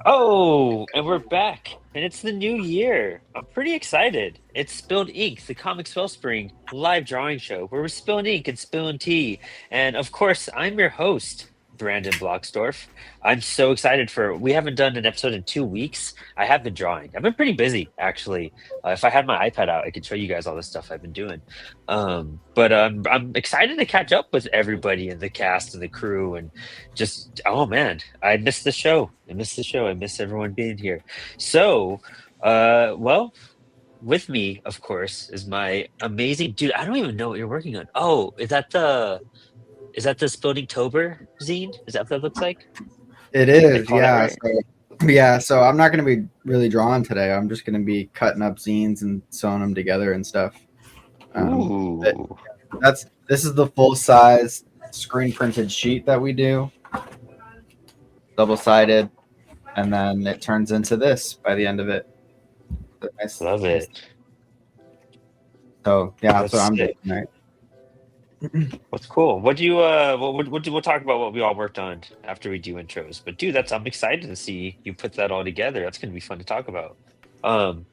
Oh, and we're back, and it's the new year. I'm pretty excited. It's Spilled Ink, the Comix Wellspring live drawing show where we're spilling ink and spilling tea. And of course, I'm your host, Brandon Bloxdorf. I'm so excited we haven't done an episode in 2 weeks. I have been drawing. I've been pretty busy, actually. If I had my iPad out, I could show you guys all the stuff I've been doing. But I'm excited to catch up with everybody in the cast and the crew and just oh man, I missed the show. I missed the show. I miss everyone being here. So, well, with me, of course, is my amazing dude. I don't even know what you're working on. Oh, is that the Sploding Tober zine? Is that what that looks like? It They is, call that yeah. right? So I'm not going to be really drawing today. I'm just going to be cutting up zines and sewing them together and stuff. But Ooh, this is the full size screen printed sheet that we do, double sided, and then it turns into this by the end of it. love it. So yeah, that's That's what I'm doing sick. tonight. What's cool? What do you we'll talk about what we all worked on after we do intros. But dude, I'm excited to see you put that all together. That's gonna be fun to talk about. Um,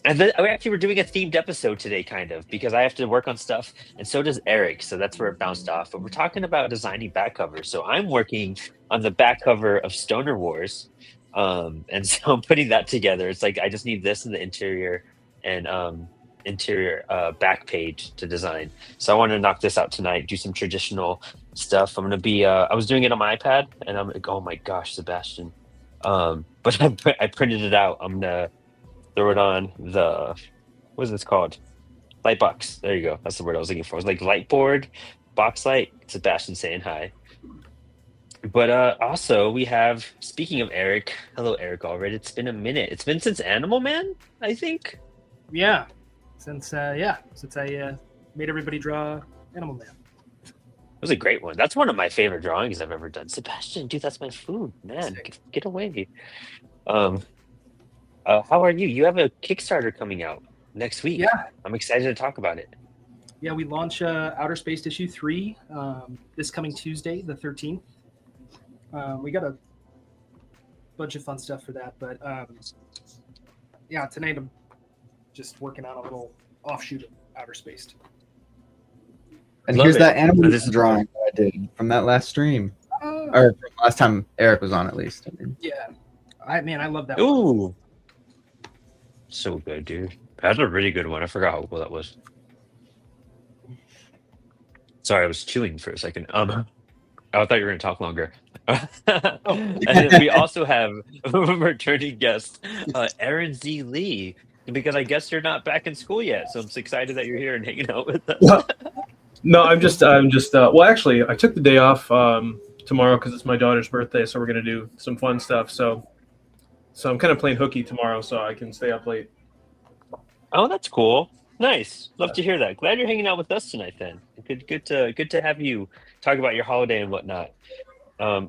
and then we're doing a themed episode today, kind of, because I have to work on stuff, and so does Eric. So that's where it bounced off. But we're talking about designing back covers. So I'm working on the back cover of Stoner Wars, and so I'm putting that together. It's like I just need this in the interior and interior back page to design. So I want to knock this out tonight. Do some traditional stuff. I'm gonna be. I was doing it on my iPad, and I'm like, oh my gosh, Sebastian. But I printed it out. I'm gonna throw it on the what is this called? Light box. There you go. That's the word I was looking for. It's like light board, box light. Sebastian saying hi. But also we have speaking of Eric, hello Eric Allred. It's been a minute. It's been since Animal Man, I think. Yeah, since I made everybody draw Animal Man. It was a great one. That's one of my favorite drawings I've ever done. Sebastian, dude, that's my food, man. Get away. Um, how are you? You have a Kickstarter coming out next week. Yeah. I'm excited to talk about it. Yeah, we launch Outer Space issue 3 this coming Tuesday, the 13th. We got a bunch of fun stuff for that, but yeah, tonight I'm just working on a little offshoot of Outer Space. And Love here's it. that animal This is drawing that I did from that last stream, or from last time Eric was on, at least. Yeah, I love that one. Ooh, so good, dude. That's a really good one. I forgot how cool that was. Sorry, I was chewing for a second. I thought you were going to talk longer. And then we also have a returning guest, Aaron Z. Lee, because I guess you're not back in school yet. So I'm so excited that you're here and hanging out with us. Well, no, I'm just. Well, actually, I took the day off tomorrow because it's my daughter's birthday, so we're gonna do some fun stuff. So I'm kind of playing hooky tomorrow, so I can stay up late. Oh, that's cool. Nice. Love to hear that. Glad you're hanging out with us tonight. Then good to have you talk about your holiday and whatnot.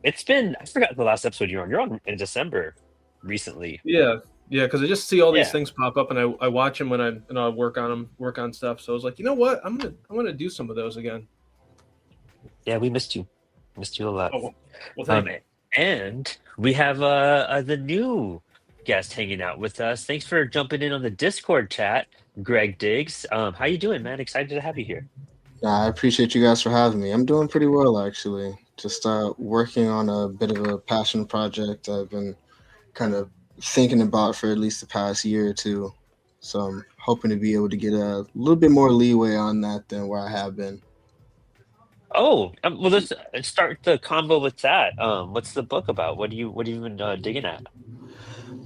It's been I forgot the last episode you're on. You're on in December recently. Yeah, because I just see all these Yeah. things pop up, and I watch them when I work on them, work on stuff. So I was like, you know what, I'm gonna do some of those again. Yeah, we missed you. Missed you a lot. Oh, well, thank you. And we have the new guest hanging out with us. Thanks for jumping in on the Discord chat, Greg Diggs. How you doing, man? Excited to have you here. Yeah, I appreciate you guys for having me. I'm doing pretty well, actually. Just working on a bit of a passion project I've been kind of thinking about for at least the past year or two. So I'm hoping to be able to get a little bit more leeway on that than where I have been. Oh, well, let's start the convo with that. What's the book about? What have you been digging at?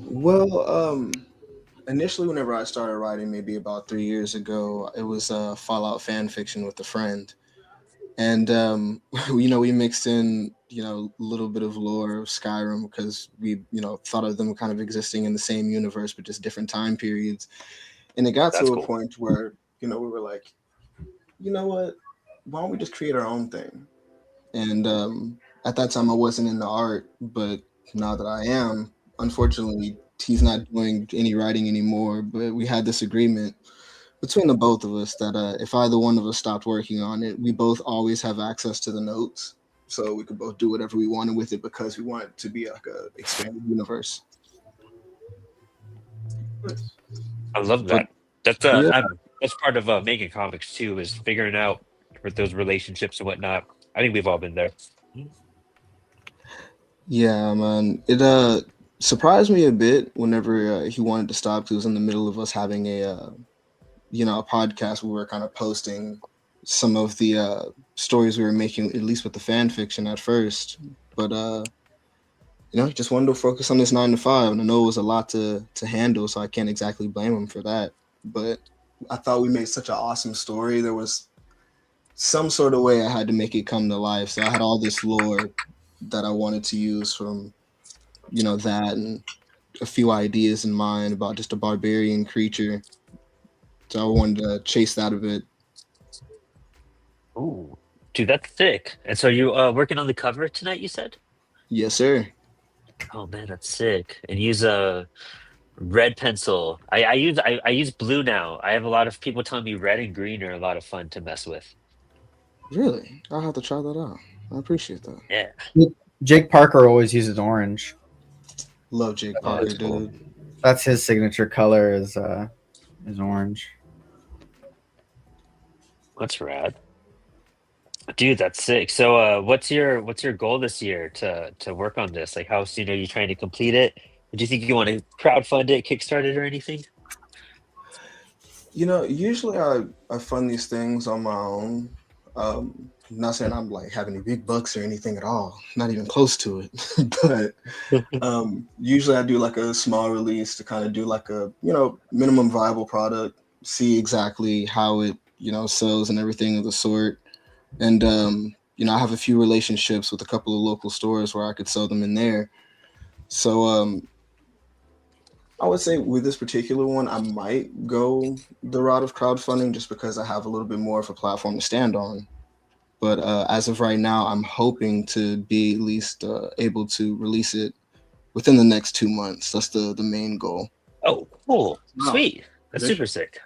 Well, initially, whenever I started writing, maybe about 3 years ago, it was Fallout fan fiction with a friend. And, we mixed in, a little bit of lore of Skyrim because we, thought of them kind of existing in the same universe, but just different time periods. And it got That's to cool. a point where, we were like, you know what, why don't we just create our own thing? And at that time, I wasn't into art, but now that I am, unfortunately, he's not doing any writing anymore. But we had this agreement between the both of us that if either one of us stopped working on it, we both always have access to the notes. So we could both do whatever we wanted with it because we want it to be like a expanded universe. I love But that. That's yeah, that's part of making comics too, is figuring out with those relationships and whatnot. I think we've all been there. yeah, man. It surprised me a bit whenever he wanted to stop, because it was in the middle of us having a a podcast where we were kind of posting some of the stories we were making, at least with the fan fiction at first. But he just wanted to focus on this 9 to 5, and I know it was a lot to handle, so I can't exactly blame him for that. But I thought we made such an awesome story. There was some sort of way I had to make it come to life. So I had all this lore that I wanted to use from that, and a few ideas in mind about just a barbarian creature. So I wanted to chase that a bit. Ooh, dude, that's sick. And so you working on the cover tonight? You said. Yes, sir. Oh man, that's sick. And use a red pencil. I use blue now. I have a lot of people telling me red and green are a lot of fun to mess with. Really? I'll have to try that out. I appreciate that. Yeah. Jake Parker always uses orange. Love Jake Oh, Parker, that's cool. dude. That's his signature color is orange. That's rad. Dude, that's sick. So what's your goal this year to work on this? Like how soon are you trying to complete it? Do you think you want to crowdfund it, kickstart it or anything? Usually I fund these things on my own. Not saying I'm like having any big bucks or anything at all, not even close to it. But usually I do like a small release to kind of do like a minimum viable product, see exactly how it sells and everything of the sort. And I have a few relationships with a couple of local stores where I could sell them in there. So I would say with this particular one, I might go the route of crowdfunding just because I have a little bit more of a platform to stand on. But as of right now, I'm hoping to be at least able to release it within the next 2 months. That's the main goal. Oh, cool. Wow. Sweet. That's Tradition. super sick.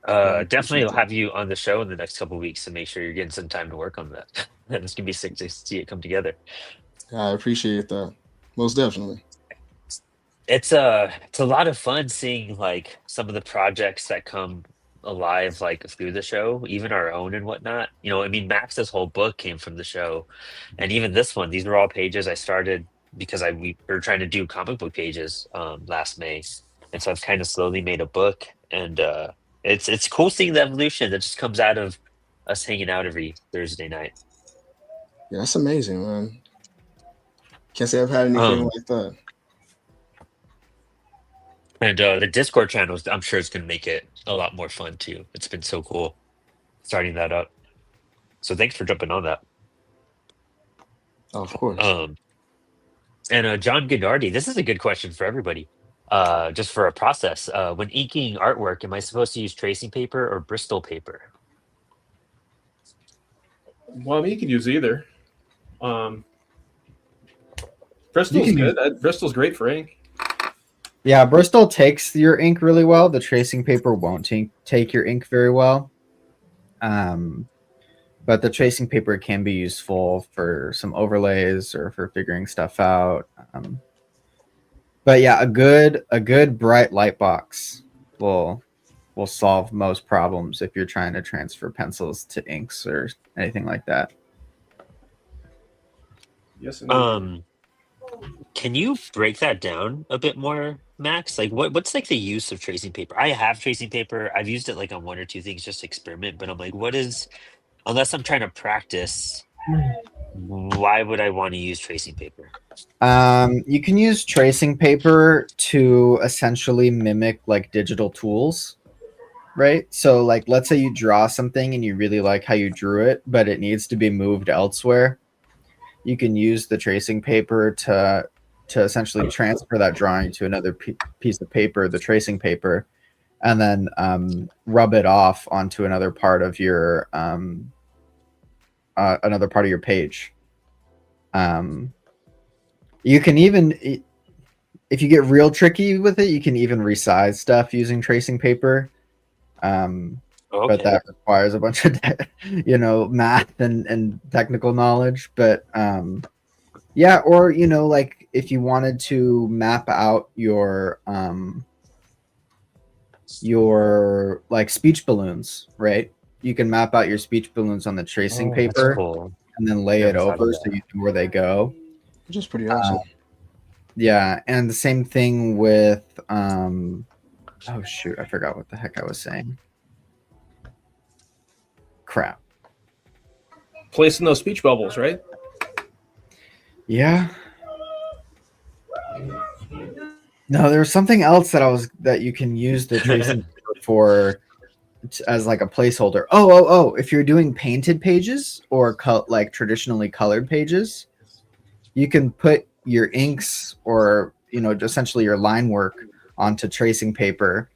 I Definitely appreciate will that. have you on the show in the next couple weeks to make sure you're getting some time to work on that. And it's gonna be sick to see it come together. I appreciate that. Most definitely. It's a lot of fun seeing like some of the projects that come alive like through the show, even our own and whatnot. I mean, Max's whole book came from the show, and even this one. These were all pages I started because we were trying to do comic book pages last May, and so I've kind of slowly made a book, and it's cool seeing the evolution that just comes out of us hanging out every Thursday night. Yeah, that's amazing, man. Can't say I've had anything Um, like that. And the Discord channels, I'm sure it's going to make it a lot more fun too. It's been so cool starting that up. So thanks for jumping on that. Oh, of course. And John Gennardi, this is a good question for everybody. Just for a process, when inking artwork, am I supposed to use tracing paper or Bristol paper? Well, I mean, you can use either. You Bristol's can good. Bristol's great for ink. Yeah, Bristol takes your ink really well. The tracing paper won't take your ink very well. But the tracing paper can be useful for some overlays or for figuring stuff out. But yeah, a good bright light box will solve most problems if you're trying to transfer pencils to inks or anything like that. Yes, indeed. Can you break that down a bit more, Max? Like what's like the use of tracing paper? I have tracing paper. I've used it like on one or two things just to experiment, but I'm like, unless I'm trying to practice, why would I want to use tracing paper? You can use tracing paper to essentially mimic like digital tools, right? So like let's say you draw something and you really like how you drew it, but it needs to be moved elsewhere. You can use the tracing paper to essentially transfer that drawing to another piece of paper, the tracing paper, and then rub it off onto another part of your page. You can even, if you get real tricky with it, you can even resize stuff using tracing paper. But that requires a bunch of math and technical knowledge. But yeah, or like if you wanted to map out your like speech balloons, right? You can map out your speech balloons on the tracing Oh, that's paper cool. and then lay it Never thought of over so that. you know where they go. Which is pretty awesome. Yeah, and the same thing with oh shoot, I forgot what the heck I was saying. Crap. Placing those speech bubbles, right? Yeah. No, there's something else that you can use the tracing paper for as like a placeholder. Oh, if you're doing painted pages or like traditionally colored pages, you can put your inks or essentially your line work onto tracing paper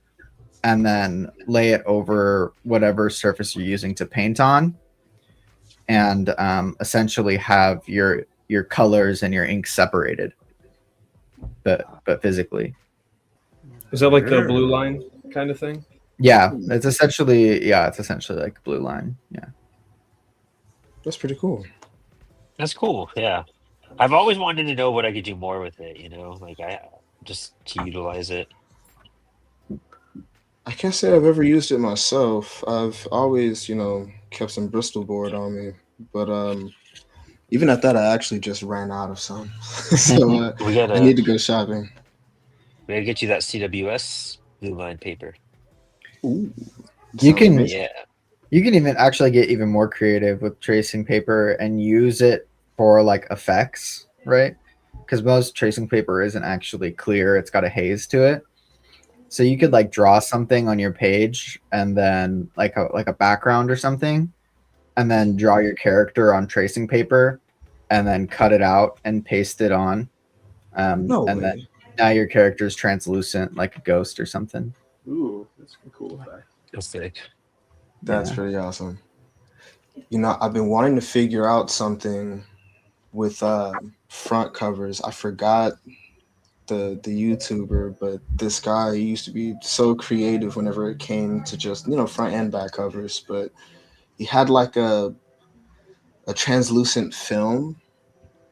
and then lay it over whatever surface you're using to paint on, and essentially have your colors and your ink separated, but physically. Is that like the blue line kind of thing? Yeah, it's essentially like blue line. Yeah. That's pretty cool. That's cool. Yeah, I've always wanted to know what I could do more with it. Like I just to utilize it. I can't say I've ever used it myself. I've always, kept some Bristol board on me, but even at that, I actually just ran out of some, so We I gotta need to go shopping. get you that CWS blue line paper. Ooh, You sounds can- amazing. Yeah. You can even actually get even more creative with tracing paper and use it for like effects, right? Because most tracing paper isn't actually clear; it's got a haze to it. So you could like draw something on your page and then like a background or something, and then draw your character on tracing paper, and then cut it out and paste it on. No and way. then now your character is translucent like a ghost or something. Ooh, that's cool. That's sick. That's Yeah. pretty awesome. I've been wanting to figure out something with front covers. I forgot the YouTuber, but this guy used to be so creative whenever it came to just front and back covers. But he had like a translucent film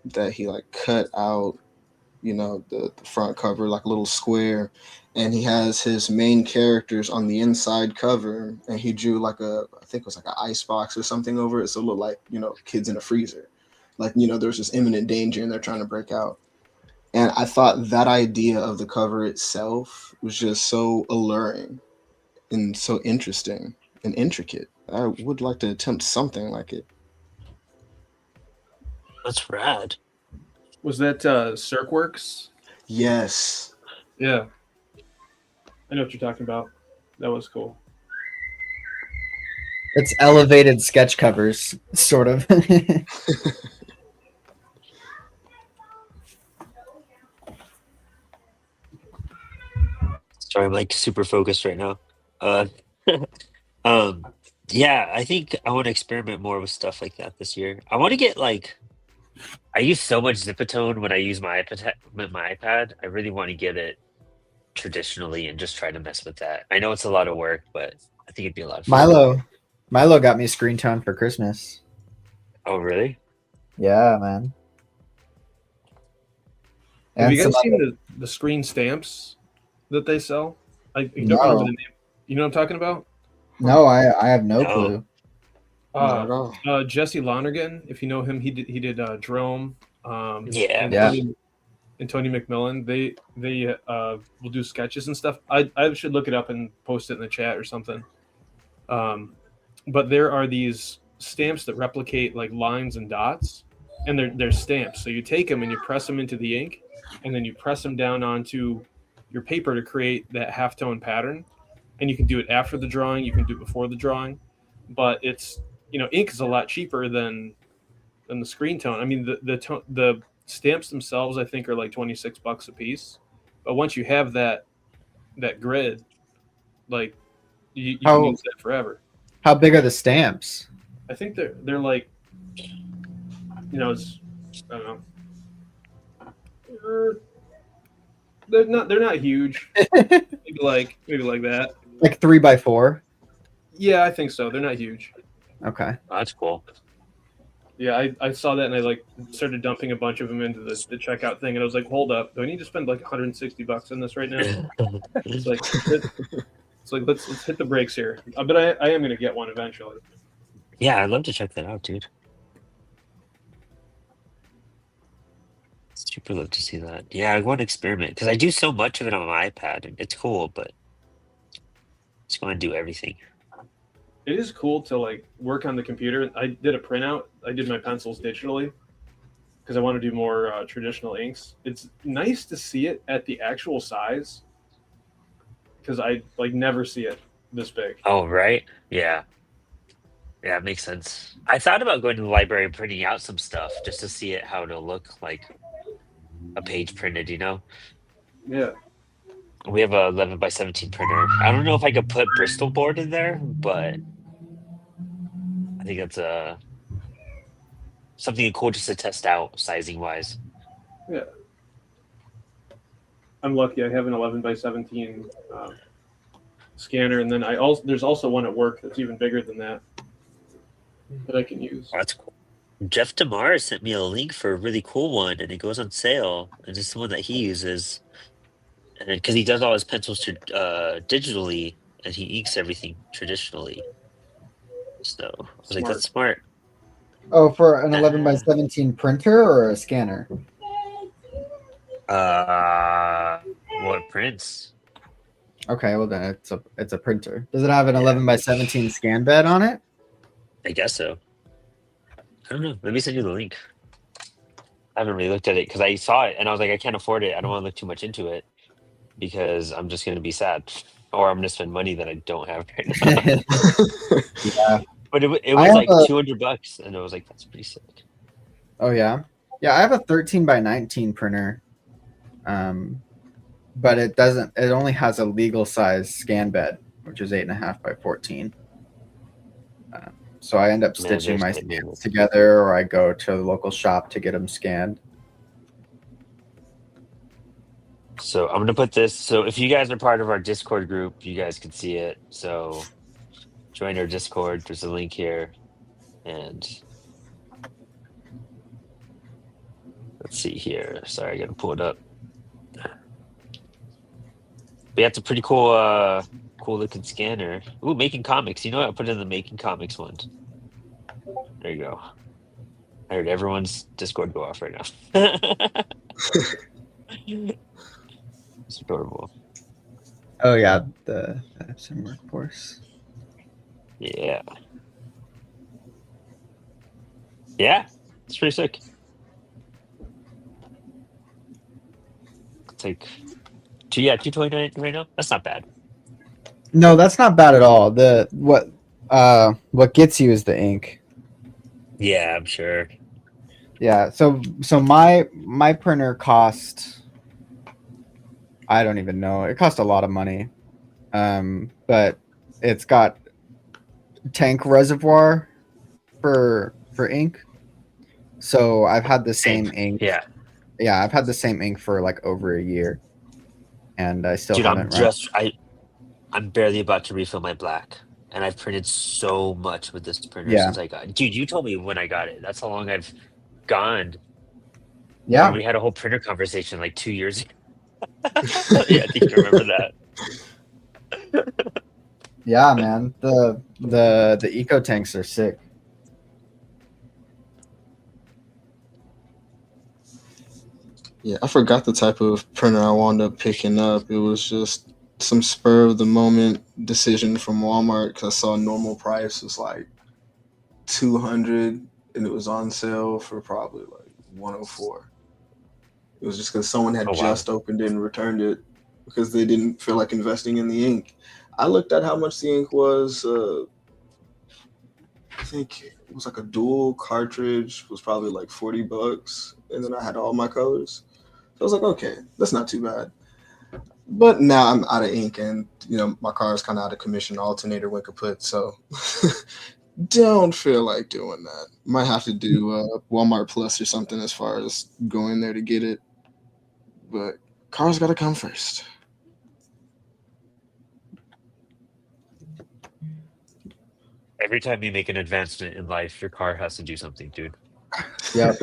that he like cut out, the front cover like a little square, and he has his main characters on the inside cover, and he drew like I think it was like an ice box or something over it, so it looked like kids in a freezer, like there's this imminent danger and they're trying to break out. And I thought that idea of the cover itself was just so alluring and so interesting and intricate. I would like to attempt something like it. That's rad. Was that Cirqueworks? Yes. Yeah. I know what you're talking about. That was cool. It's elevated sketch covers, sort of. Sorry, I'm like super focused right now. Uh, yeah, I think I want to experiment more with stuff like that this year. I want to get like, I use so much Zipatone when I use my iPad. I really want to get it traditionally and just try to mess with that. I know it's a lot of work, but I think it'd be a lot of fun. Milo got me screen tone for Christmas. Oh, really? Yeah, man. Have And you guys some seen the screen stamps that they sell? I don't No. remember the name. You know what I'm talking about? No, I have no No. clue. Not at all. Jesse Lonergan, if you know him, he did Jerome. Yeah. And Yeah. Tony McMillan. They will do sketches and stuff. I should look it up and post it in the chat or something. But there are these stamps that replicate like lines and dots, and they're stamps. So you take them and you press them into the ink, and then you press them down onto your paper to create that halftone pattern. And you can do it after the drawing. You can do it before the drawing, but it's ink is a lot cheaper than the screen tone. I mean the stamps themselves I think are like $26 a piece, but once you have that grid, like you can use that forever. How big are the stamps? I think they're like it's I don't know. They're not huge. maybe like that. Like 3x4? Yeah, I think so. They're not huge. Okay. Oh, that's cool. Yeah, I saw that and I like started dumping a bunch of them into the checkout thing, and I was like, hold up, do I need to spend like $160 on this right now? It's like let's hit the brakes here. But I am gonna get one eventually. Yeah, I'd love to check that out, dude. Super love to see that. Yeah, I want to experiment because I do so much of it on my iPad, and it's cool, but just want to do everything. It is cool to like work on the computer. I did a printout. I did my pencils digitally because I want to do more traditional inks. It's nice to see it at the actual size because I like never see it this big. Oh, right? Yeah. Yeah, it makes sense. I thought about going to the library and printing out some stuff just to see it how it'll look like a page printed, you know? Yeah. We have a 11 by 17 printer. I don't know if I could put Bristol board in there, but I think that's something cool just to test out sizing wise. Yeah. I'm lucky. I have an 11 by 17 scanner, and then there's also one at work that's even bigger than that I can use. Oh, that's cool. Jeff DeMar sent me a link for a really cool one, and it goes on sale. And it's the one that he uses, and because he does all his pencils to digitally, and he inks everything traditionally. So I was like, that's smart. Oh, for an 11 by 17 printer or a scanner? What prints? Okay, well then it's a printer. Does it have an 11 by 17 scan bed on it? I guess so. I don't know. Let me send you the link. I haven't really looked at it because I saw it and I was like, I can't afford it. I don't want to look too much into it because I'm just going to be sad, or I'm going to spend money that I don't have right now. Yeah. But it was like $200, and I was like, that's pretty sick. Oh yeah, yeah. I have a 13 by 19 printer, but it doesn't. It only has a legal size scan bed, which is 8.5 by 14. So I end up stitching my scans together, or I go to the local shop to get them scanned. So I'm gonna put this. So if you guys are part of our Discord group, you guys can see it. So join our Discord. There's a link here, and let's see here. Sorry, I gotta pull it up. But yeah, it's a pretty cool, cool looking scanner. Ooh, making comics. You know what? I put it in the making comics one. There you go. I heard everyone's Discord go off right now. It's adorable. Oh yeah, the Epson workforce. Yeah. Yeah, it's pretty sick. It's like 229 right now. That's not bad. No, that's not bad at all. What gets you is the ink. Yeah, I'm sure. Yeah, so my printer cost, I don't even know. It cost a lot of money. But it's got tank reservoir for ink. So I've had the same ink. Yeah. Yeah, I've had the same ink for like over a year. And I still haven't I'm barely about to refill my black. And I've printed so much with this printer since I got it. Dude, you told me when I got it. That's how long I've gone. Yeah. And we had a whole printer conversation like 2 years ago. Yeah, I think you remember that. Yeah, man. The eco tanks are sick. Yeah, I forgot the type of printer I wound up picking up. It was just some spur of the moment decision from Walmart because I saw normal price was like $200 and it was on sale for probably like $104. It was just because someone had just opened it and returned it because they didn't feel like investing in the ink. I looked at how much the ink was. I think it was like a dual cartridge was probably like $40, and then I had all my colors. So I was like, okay, that's not too bad. But now I'm out of ink, and my car is kind of out of commission. Alternator went kaput, so don't feel like doing that. Might have to do Walmart Plus or something as far as going there to get it. But cars got to come first. Every time you make an advancement in life, your car has to do something, dude. Yep.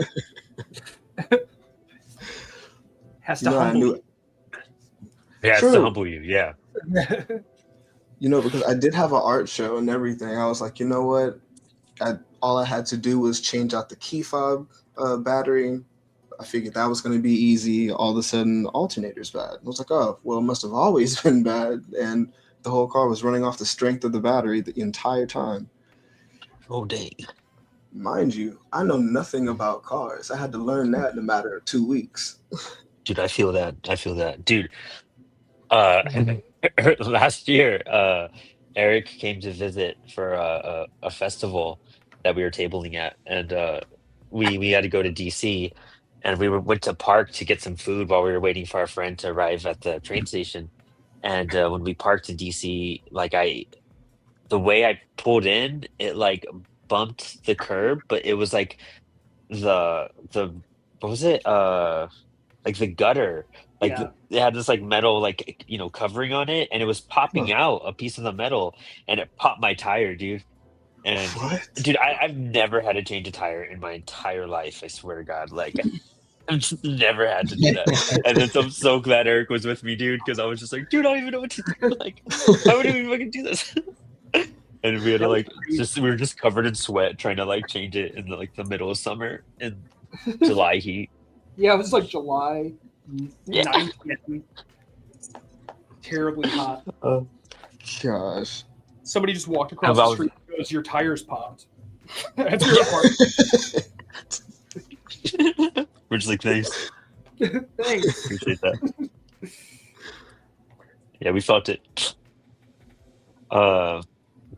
Has You to know, I humble knew. Yeah, it's to True. humble you. Yeah. you. You know, because I did have an art show and everything. I was like, you know what? All I had to do was change out the key fob battery. I figured that was going to be easy. All of a sudden, the alternator's bad. I was like, oh, well, it must have always been bad. And the whole car was running off the strength of the battery the entire time. Oh dang. Mind you, I know nothing about cars. I had to learn that in a matter of 2 weeks. Dude, I feel that. I feel that. Dude, uh last year, Eric came to visit for a festival that we were tabling at, and we had to go to DC, and went to park to get some food while we were waiting for our friend to arrive at the train station. And when we parked in DC, like the way I pulled in, it like bumped the curb, but it was like the what was it? Like the gutter, like Yeah. it had this like metal like covering on it, and it was popping Huh. out a piece of the metal, and it popped my tire, dude. And What? dude, I've never had to change a tire in my entire life. I swear to God, like I've just never had to do that. And then I'm so glad Eric was with me, dude, because I was just like, dude, I don't even know what to do. Like, how would we fucking do this? And we had to That was like crazy. we were just covered in sweat trying to like change it in the middle of summer in July heat. Yeah, it was like July Yeah. 9th. Terribly hot. Gosh. Somebody just walked How across the about- street and goes, your tires popped. That's your apartment. We're just like, thanks. Thanks. Appreciate that. Yeah, we felt it.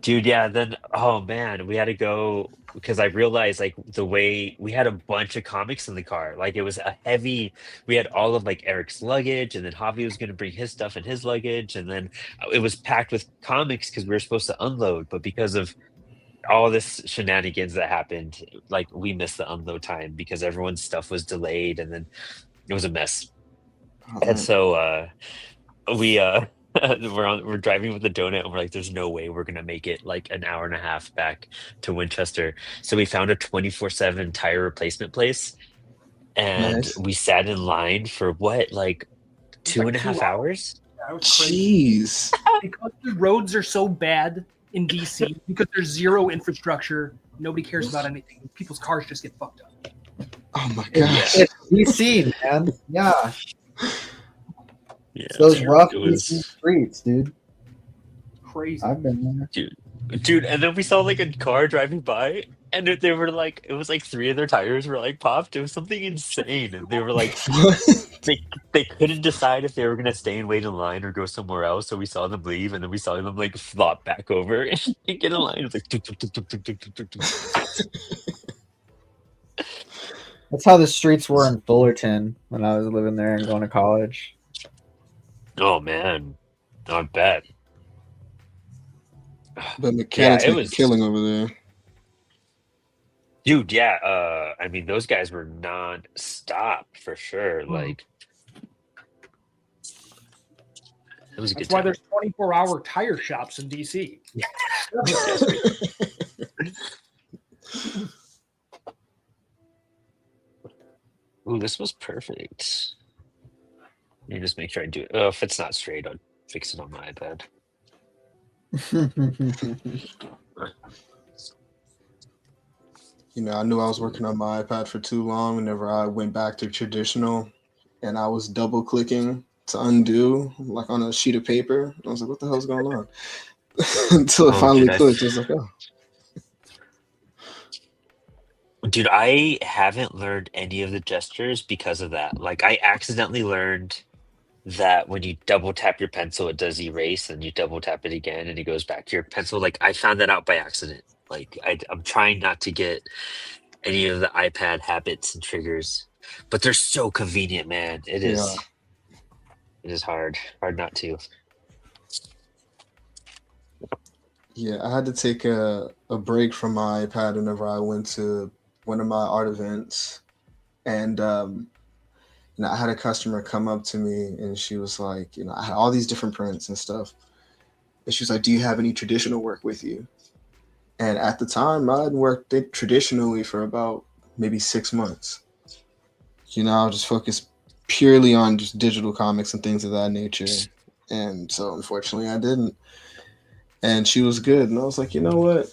Dude, yeah, then oh man, we had to go because I realized like the way we had a bunch of comics in the car. Like it was a heavy, we had all of like Eric's luggage, and then Javi was gonna bring his stuff in his luggage, and then it was packed with comics because we were supposed to unload, but because of all this shenanigans that happened, like we missed the unload time because everyone's stuff was delayed, and then it was a mess. And so we we're driving with the donut, and we're like, there's no way we're gonna make it like an hour and a half back to Winchester. So we found a 24/7 tire replacement place, and Nice. we sat in line for what, like two like and a 2 half hours. That was crazy. Jeez. Because the roads are so bad in DC, because there's zero infrastructure, nobody cares about anything. People's cars just get fucked up. Oh my gosh. It's DC, man. Yeah. Yeah, Those rough it DC was, streets, dude. Crazy. I've been there. dude. And then we saw like a car driving by, and they were like, it was like three of their tires were like popped. It was something insane, and they were like, they couldn't decide if they were gonna stay and wait in line or go somewhere else. So we saw them leave, and then we saw them like flop back over and get in line. It was like tuk, tuk, tuk, tuk, tuk, tuk, tuk, tuk, tuk. That's how the streets were in Fullerton when I was living there and going to college. Oh man, I bet. The mechanics Yeah, it make was- a killing over there. Dude, yeah. I mean, those guys were non-stop for sure. Mhm. Like, it was a That's good why time. there's 24-hour tire shops in DC. Ooh, this was perfect. Let me just make sure I do it. Oh, if it's not straight, I'll fix it on my iPad. You know, I knew I was working on my iPad for too long whenever I went back to traditional and I was double clicking to undo, like on a sheet of paper. I was like, what the hell's going on? Until it Oh, finally dude, clicked. I was like, oh. Dude, I haven't learned any of the gestures because of that. Like, I accidentally learned that when you double tap your pencil, it does erase, and you double tap it again, and it goes back to your pencil. Like, I found that out by accident. Like, I'm trying not to get any of the iPad habits and triggers, but they're so convenient, man. It is. Yeah. It is hard not to. Yeah, I had to take a break from my iPad whenever I went to one of my art events. And I had a customer come up to me and she was like, I had all these different prints and stuff. And she was like, do you have any traditional work with you? And at the time, I had worked it traditionally for about maybe 6 months. I'll just focus purely on just digital comics and things of that nature. And so unfortunately I didn't. And she was good. And I was like, you know what?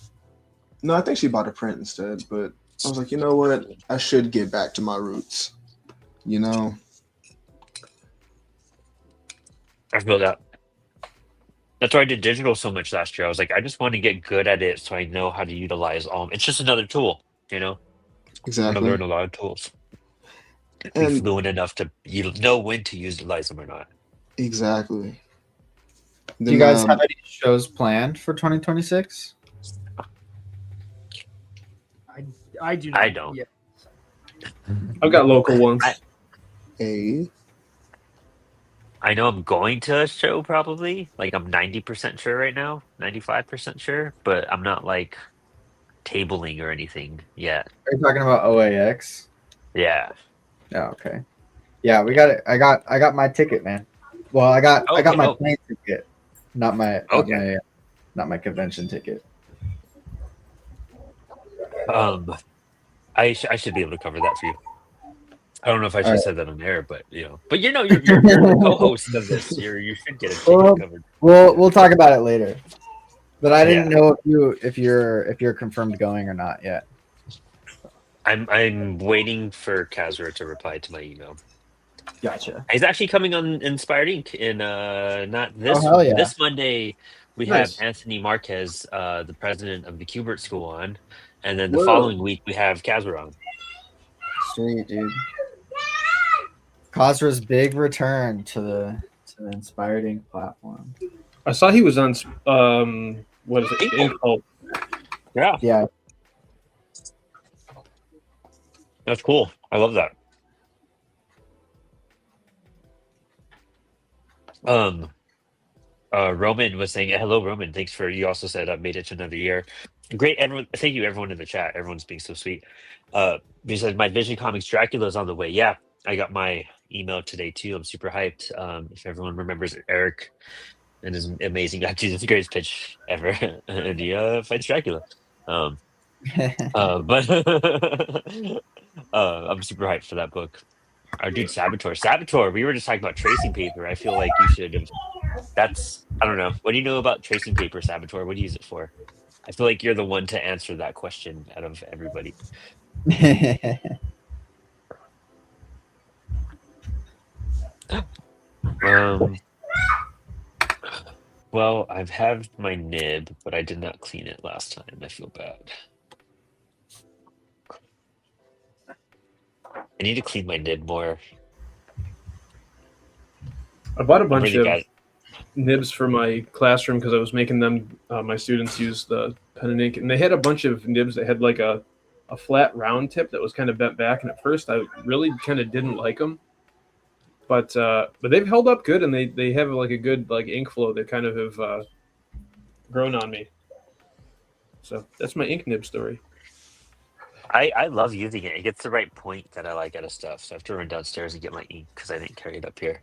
No, I think she bought a print instead. But I was like, you know what? I should get back to my roots. I feel that. That's why I did digital so much last year. I was like, I just want to get good at it so I know how to utilize all. It's just another tool, I'm going to Exactly. learn a lot of tools. Be And fluent enough to know when to utilize them or not. exactly. Do you guys have any shows planned for 2026? I do not. I don't. Yet. I've got local ones. I know I'm going to a show probably. Like I'm 90% sure right now, 95% sure, but I'm not like tabling or anything yet. Are you talking about OAX? Yeah. Oh, okay. Yeah, we got it. I got my ticket, man. Well, I got my plane ticket, not my convention ticket. I should be able to cover that for you. I don't know if I should have said that on air, but you're the co-host of this. You should get a ticket covered. We'll talk about it later. But I didn't know if you're confirmed going or not yet. I'm waiting for Kazra to reply to my email. Gotcha. He's actually coming on Inspired Inc. in not this this Monday. We have Anthony Marquez, the president of the Kubert School, on, and then the following week we have Kazra on. Sweet, dude. Kazra's big return to the Inspired Inc. platform. I saw he was on what is it? Ink Cult. Yeah. That's cool. I love that. Roman was saying, hello, Roman. Thanks for, you also said I've made it to another year. Great, everyone. Thank you, everyone in the chat. Everyone's being so sweet. He said, my Vision Comics Dracula is on the way. Yeah, I got my email today too. I'm super hyped. If everyone remembers Eric and his amazing, actually, it's the greatest pitch ever. And he fights Dracula. But I'm super hyped for that book. Our dude Saboteur, we were just talking about tracing paper. I feel like you should have, I don't know. What do you know about tracing paper, Saboteur? What do you use it for? I feel like you're the one to answer that question out of everybody. Well, I've had my nib, but I did not clean it last time. I feel bad. I need to clean my nib more. I bought a bunch of nibs for my classroom because I was making them, my students use the pen and ink, and they had a bunch of nibs that had like a flat round tip that was kind of bent back, and at first I really kind of didn't like them, but they've held up good, and they have like a good like ink flow that kind of have grown on me. So that's my ink nib story. I love using it. It gets the right point that I like out of stuff. So I have to run downstairs and get my ink because I didn't carry it up here.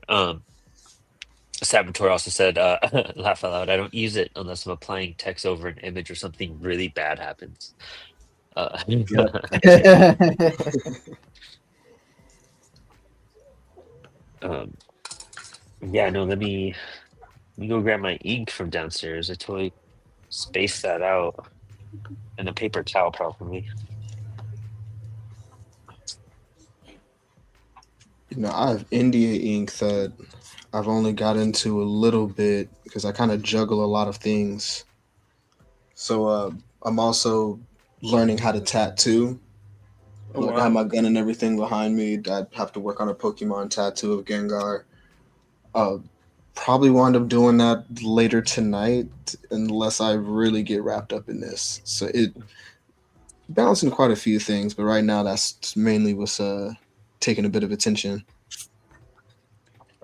Saboteur also said, laugh out loud, I don't use it unless I'm applying text over an image or something really bad happens. Yeah, no, let me go grab my ink from downstairs. I totally spaced that out. And a paper towel, probably. I have India ink that I've only got into a little bit because I kind of juggle a lot of things. So I'm also learning how to tattoo. I have my gun and everything behind me. I have to work on a Pokemon tattoo of Gengar. Probably wind up doing that later tonight unless I really get wrapped up in this. So it balancing quite a few things, but right now that's mainly what's taking a bit of attention.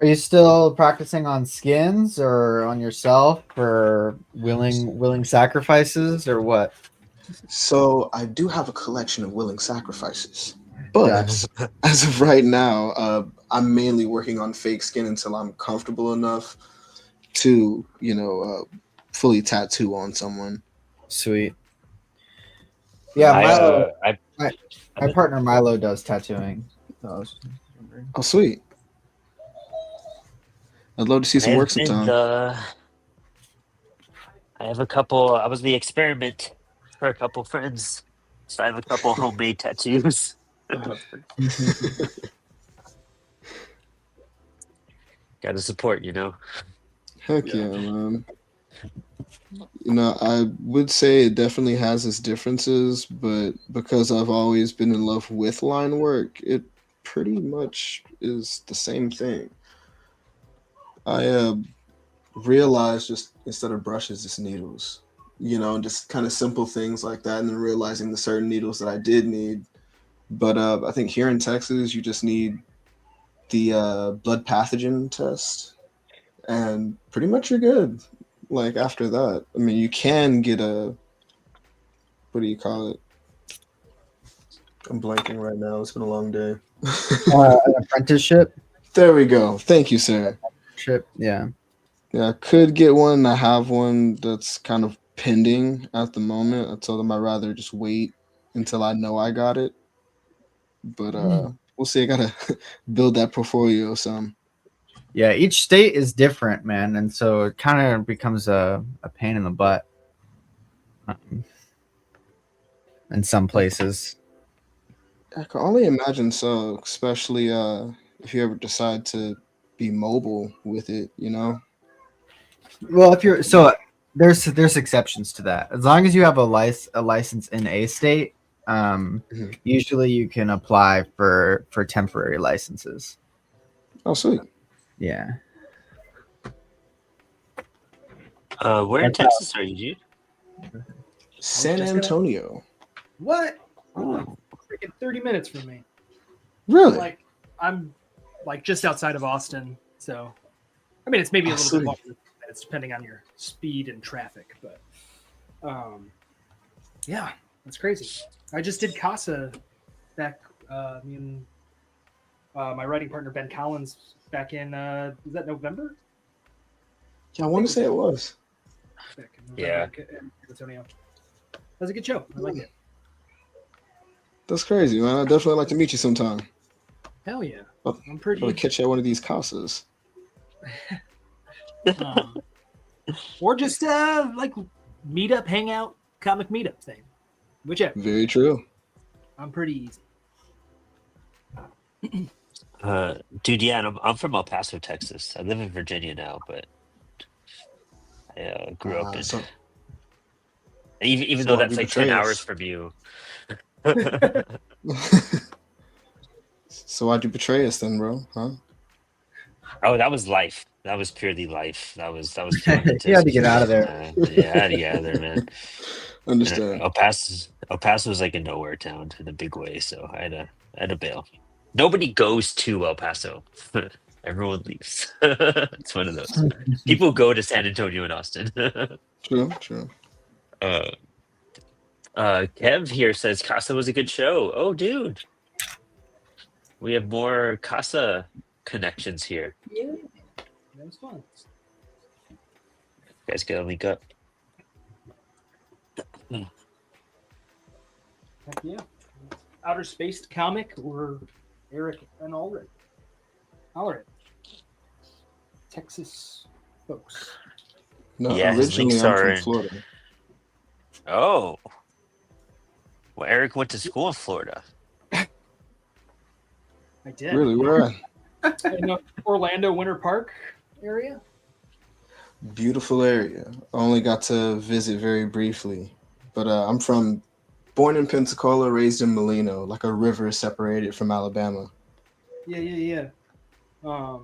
Are you still practicing on skins or on yourself for willing sacrifices or what? So I do have a collection of willing sacrifices, but as of right now, I'm mainly working on fake skin until I'm comfortable enough to, fully tattoo on someone. Sweet. Yeah, My partner Milo does tattooing. So I was just wondering. Oh, sweet. I'd love to see some work I've been sometime. I have a couple. I was the experiment for a couple friends, so I have a couple homemade tattoos. Got to support, you know. Heck yeah, man. You know, I would say it definitely has its differences, but because I've always been in love with line work, it pretty much is the same thing. I realized just instead of brushes, just needles, you know, just kind of simple things like that, and then realizing the certain needles that I did need. But I think here in Texas, you just need the blood pathogen test, and pretty much you're good. Like after that, I mean, you can get a, what do you call it? I'm blanking right now. It's been a long day. An apprenticeship. There we go. Thank you, sir. Yeah. Yeah, I could get one. I have one that's kind of pending at the moment. I told them I'd rather just wait until I know I got it. But we'll see. I gotta build that portfolio some. Yeah, each state is different, man, and so it kind of becomes a pain in the butt in some places. I can only imagine so, especially if you ever decide to be mobile with it, you know? Well, if you're there's exceptions to that. As long as you have a license in a state, Mhm. usually you can apply for temporary licenses. Oh, sweet. Yeah. Where in Texas are you, dude? San just gonna- Antonio. What? Ooh. Freaking 30 minutes from me. Really? I'm like just outside of Austin, so I mean it's maybe a little bit longer. It's depending on your speed and traffic, but yeah, that's crazy. I just did Casa back. Me and my writing partner Ben Collins back in was that November? Yeah, I want to say it was. Back in November Yeah. in San Antonio. That was a good show. I liked it. That's crazy, man. I'd definitely like to meet you sometime. Hell yeah. Well, I'm pretty. Probably catch you at one of these casas. Or just like meetup, hangout, comic meetup thing. Whichever. Very true. I'm pretty easy. Dude, yeah, and I'm from El Paso, Texas. I live in Virginia now, but I grew up in. So Even so though why'd that's you like 10 betray hours us? from you. So why'd you betray us then, bro? Huh? Oh, that was life. That was purely life. That was throwing into You had to get out of situation. there. Yeah, I had to get out of there, man. And Understand. El Paso was like a nowhere town in a big way, so I had to bail. Nobody goes to El Paso. Everyone leaves. It's one of those. People go to San Antonio and Austin. True, true. uh, Kev here says Casa was a good show. Oh, dude, we have more Casa connections here. Yeah. That was fun. You guys gotta link up. Heck yeah. Outer Space comic or Eric and Allred. Allred. Texas folks. No, Yeah, his originally links I'm are from in. Florida. Oh, well, Eric went to school in Florida. I did. Really, where at? In the Orlando Winter Park area. Beautiful area. I only got to visit very briefly, but I'm born in Pensacola, raised in Molino, like a river separated from Alabama. Yeah. Or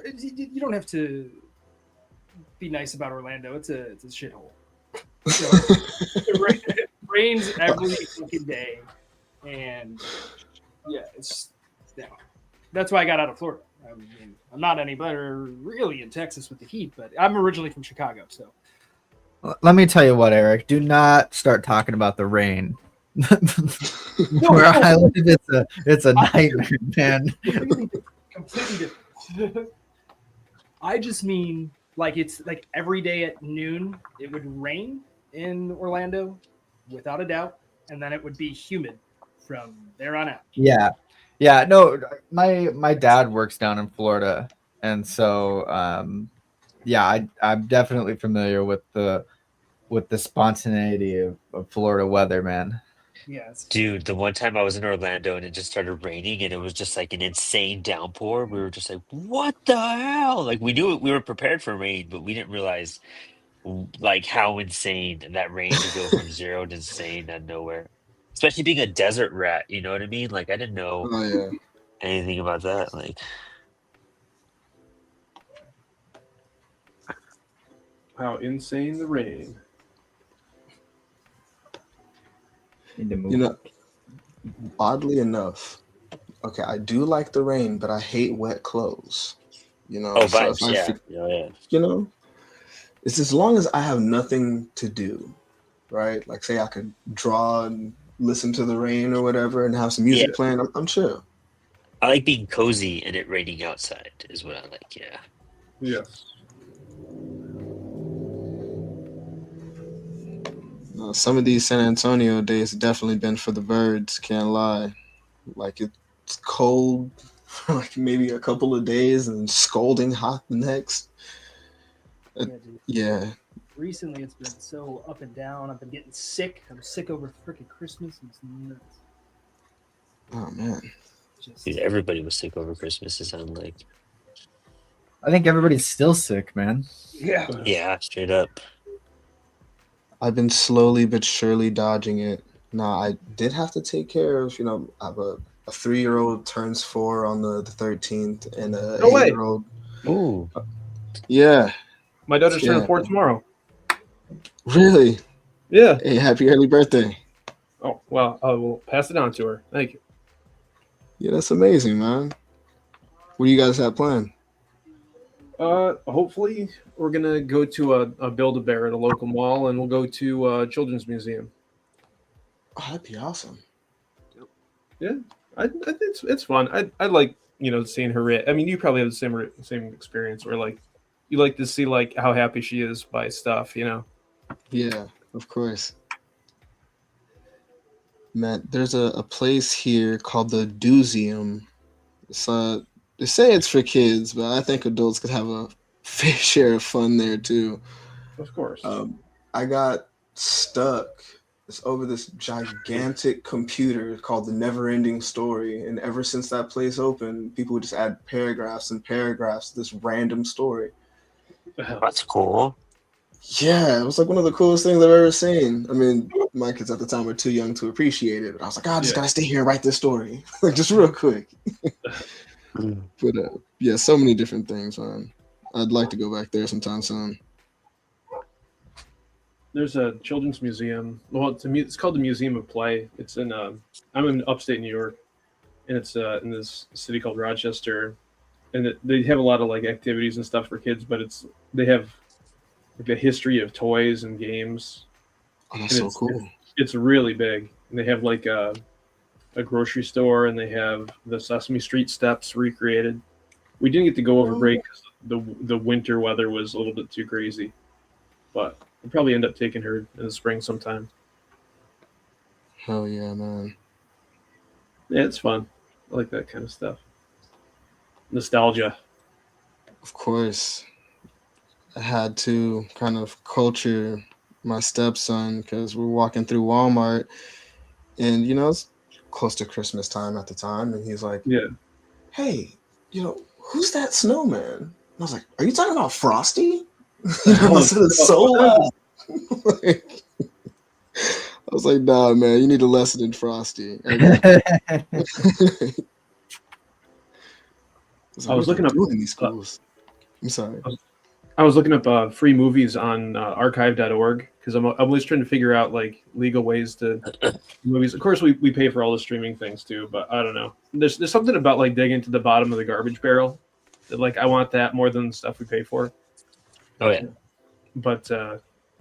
you don't have to be nice about Orlando. It's a shithole. So, it rains every fucking day, and yeah, that's why I got out of Florida. I mean, I'm not any better really in Texas with the heat, but I'm originally from Chicago, so Let me tell you what, Eric. Do not start talking about the rain. Where I live, it's a nightmare, man. completely different. I just mean like it's like every day at noon it would rain in Orlando, without a doubt, and then it would be humid from there on out. Yeah. Yeah. No, my dad works down in Florida. And so yeah, I'm definitely familiar with the spontaneity of Florida weather, man. Yes. Dude, the one time I was in Orlando and it just started raining and it was just like an insane downpour. We were just like, "What the hell?" Like we knew we were prepared for rain, but we didn't realize like how insane that rain could go from zero to insane out of nowhere. Especially being a desert rat, you know what I mean? Like I didn't know Oh yeah. anything about that. Like How insane the rain. You know, oddly enough, okay, I do like the rain, but I hate wet clothes. You know, oh, so if vibes, I, yeah. Yeah. you know, it's as long as I have nothing to do, right? Like, say I could draw and listen to the rain or whatever, and have some music Yeah. playing. I'm chill. I like being cozy and it raining outside is what I like, yeah. Yes. Some of these San Antonio days have definitely been for the birds. Can't lie. Like it's cold for like maybe a couple of days and scalding hot the next. Yeah, dude. Yeah. Recently, it's been so up and down. I've been getting sick. I'm sick over freaking Christmas. It's nuts. Oh man. Just Dude, everybody was sick over Christmas, it sounded like. I think everybody's still sick, man. yeah. Yeah, straight up. I've been slowly but surely dodging it. Now I did have to take care of, I have a 3-year-old turns 4 on the 13th and a No way. 8-year-old. Ooh. Yeah. My daughter's turning Yeah. 4 tomorrow. Really? Yeah. Hey, happy early birthday. Oh, well, I will pass it on to her. Thank you. Yeah, that's amazing, man. What do you guys have planned? Hopefully we're gonna go to a Build-A-Bear at a local mall, and we'll go to a children's museum. Oh, that'd be awesome. I think it's fun. I like seeing her. I mean, you probably have the same experience where like you like to see like how happy she is by stuff. Yeah, of course. Man, there's a place here called the Doozeum. It's they say it's for kids, but I think adults could have a fair share of fun there too. Of course. I got stuck. It's over this gigantic computer called the Never Ending Story, and ever since that place opened, people would just add paragraphs and paragraphs to this random story. That's cool. Yeah, it was like one of the coolest things I've ever seen. I mean, my kids at the time were too young to appreciate it, but I was like, I just gotta stay here and write this story, like just real quick. But yeah, so many different things, man. I'd like to go back there sometime soon. There's a children's museum. Well, it's called the Museum of Play. It's in I'm in upstate New York, and it's in this city called Rochester, and they have a lot of like activities and stuff for kids. But they have like a history of toys and games. Oh, that's so cool. It's really big, and they have like a grocery store, and they have the Sesame Street steps recreated. We didn't get to go over break because the winter weather was a little bit too crazy, but we'll probably end up taking her in the spring sometime. Hell yeah, man. Yeah, it's fun. I like that kind of stuff. Nostalgia. Of course. I had to kind of culture my stepson because we're walking through Walmart and, it's close to Christmas time at the time. And he's like, Yeah. Hey, who's that snowman? And I was like, are you talking about Frosty? I said it so loud. I was like, nah, man, you need a lesson in Frosty. I was looking up doing these schools. I'm sorry. I was looking up free movies on archive.org because I'm always trying to figure out like legal ways to movies. Of course, we pay for all the streaming things too, but I don't know. There's something about like digging to the bottom of the garbage barrel that like I want that more than the stuff we pay for. Oh yeah. But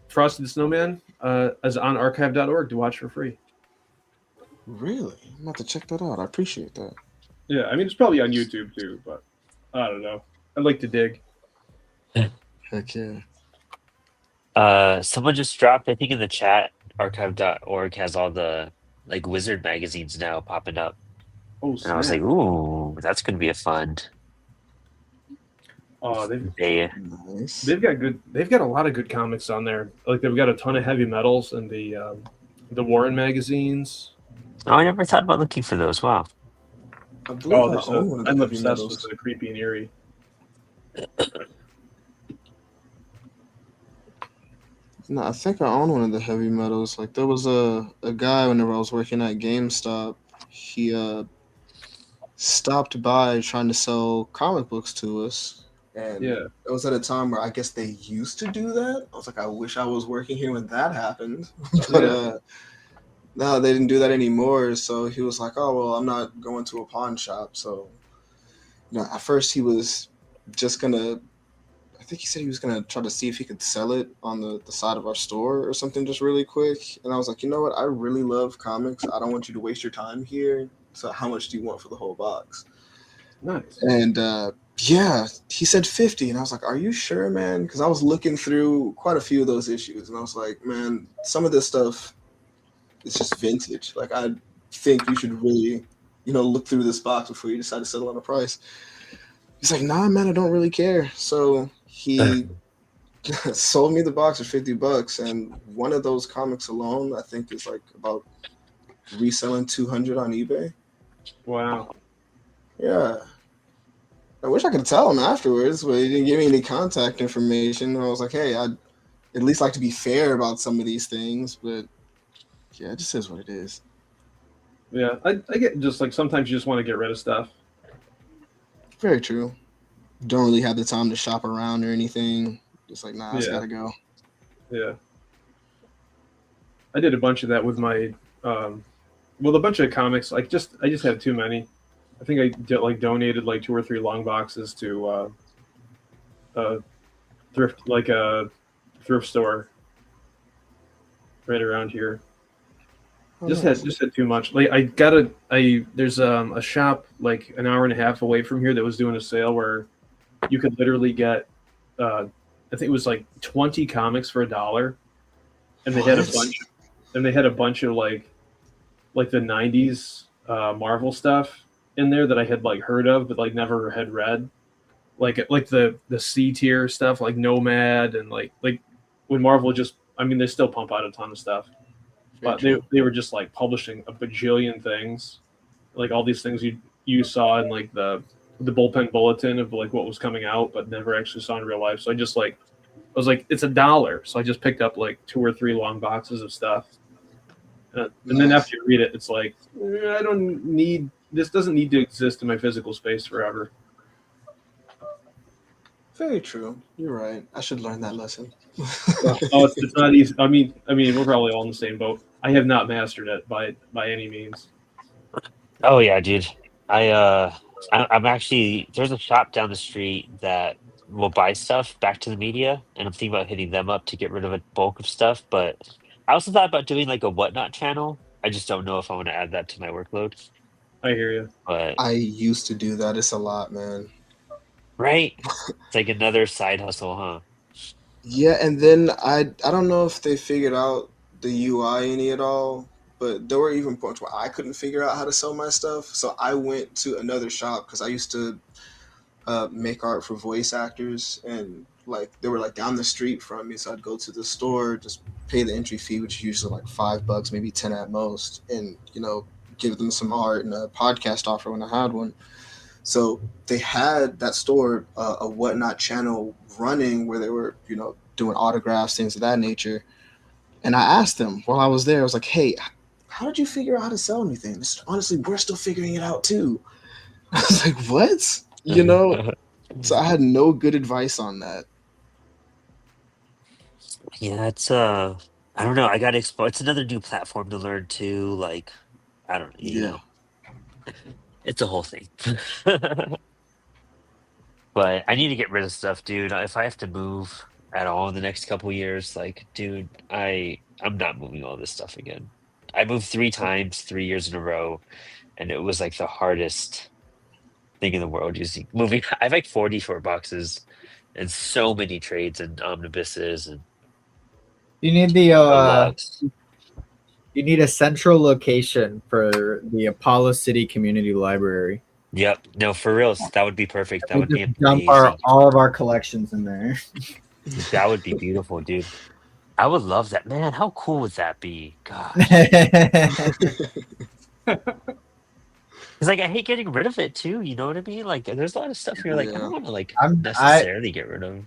Frosty the Snowman is on archive.org to watch for free. Really? I'm gonna have to check that out. I appreciate that. Yeah, I mean it's probably on YouTube too, but I don't know. I'd like to dig. Heck yeah. Someone just dropped, I think in the chat, archive.org has all the like Wizard magazines now popping up, Oh and I was snap! like, ooh, that's gonna be a fun Oh, day. Nice. they've got good. They've got a lot of good comics on there. Like they've got a ton of heavy metals and the Warren magazines. Oh, I never thought about looking for those. Wow. I believe Oh, I there's own one of the I'm heavy obsessed with metals. the creepy and eerie. No, I think I own one of the heavy metals. Like there was a guy whenever I was working at GameStop. He stopped by trying to sell comic books to us. And Yeah. it was at a time where I guess they used to do that. I was like, I wish I was working here when that happened. But Yeah. no, they didn't do that anymore. So he was like, oh well, I'm not going to a pawn shop. So at first he was just gonna, I think he said he was gonna try to see if he could sell it on the side of our store or something just really quick. And I was like, you know what? I really love comics. I don't want you to waste your time here. So how much do you want for the whole box? Nice. And yeah, he said 50. And I was like, are you sure, man? Because I was looking through quite a few of those issues. And I was like, man, some of this stuff is just vintage. Like, I think you should really, look through this box before you decide to settle on a price. He's like, nah, man, I don't really care. So he sold me the box for $50. And one of those comics alone, I think, is like about reselling 200 on eBay. Wow. Yeah. I wish I could tell him afterwards, but he didn't give me any contact information. I was like, hey, I'd at least like to be fair about some of these things, but yeah, it just is what it is. Yeah. I get just like sometimes you just want to get rid of stuff. Very true. Don't really have the time to shop around or anything. Just like, nah, it's Yeah. gotta go. Yeah. I did a bunch of that with my a bunch of comics. I just had too many. I think I donated like 2 or 3 long boxes to a thrift store right around here. Oh, Just nice. had too much. Like there's a shop like an hour and a half away from here that was doing a sale where you could literally get I think it was like 20 comics for $1, and they had a What? bunch of like the 90s Marvel stuff in there that I had like heard of but like never had read. Like the C tier stuff like Nomad and like when Marvel just they still pump out a ton of stuff. Very But true. they were just like publishing a bajillion things. Like all these things you saw in like the bullpen bulletin of like what was coming out but never actually saw in real life. So I was like, it's $1. So I just picked up like 2 or 3 long boxes of stuff. And then Nice. after you read it, it's like, I don't need this. Doesn't need to exist in my physical space forever. Very true. You're right. I should learn that lesson. Oh, it's not easy. I mean, we're probably all in the same boat. I have not mastered it by any means. Oh yeah, dude. I'm actually there's a shop down the street that will buy stuff back to the media, and I'm thinking about hitting them up to get rid of a bulk of stuff. But I also thought about doing like a whatnot channel. I just don't know if I want to add that to my workload. I hear you. But I used to do that. It's a lot, man. right, it's like another side hustle, huh? Yeah, and then I don't know if they figured out the UI any at all, but there were even points where I couldn't figure out how to sell my stuff. So I went to another shop because I used to make art for voice actors, and like they were like down the street from me. So I'd go to the store, just pay the entry fee, which is usually like $5, maybe 10 at most, and give them some art and a podcast offer when I had one. So they had that store, a whatnot channel running where they were, doing autographs, things of that nature. And I asked them while I was there, I was like, hey, how did you figure out how to sell anything? Honestly, we're still figuring it out too. I was like, what? So I had no good advice on that. Yeah, it's I don't know. I gotta explore. It's another new platform to learn too. Like, I don't, Yeah. it's a whole thing. But I need to get rid of stuff, dude. If I have to move at all in the next couple years, like, dude, I'm not moving all this stuff again. I moved 3 times, 3 years in a row, and it was like the hardest thing in the world. Using moving, I have like 44 boxes and so many trades and omnibuses and You need the deluxe. You need a central location for the Apollo City Community Library. Yep. No, for real, that would be perfect. That We would be just dump amazing. all of our collections in there. That would be beautiful, dude. I would love that, man. How cool would that be? God, because like I hate getting rid of it too. You know what I mean? Like, there's a lot of stuff you're like, I Yeah. don't want to like I necessarily get rid of.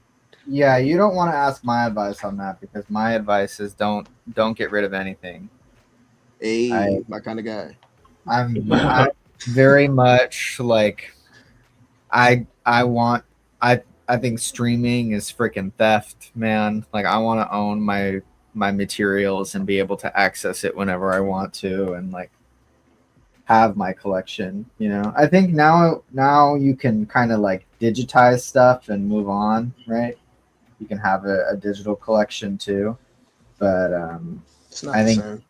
Yeah, you don't want to ask my advice on that because my advice is don't get rid of anything. Hey, my kind of guy. I'm very much like I think streaming is freaking theft, man. Like I want to own my materials and be able to access it whenever I want to and like have my collection, you know. I think now you can kind of like digitize stuff and move on, right? You can have a digital collection too. But It's not I the think same.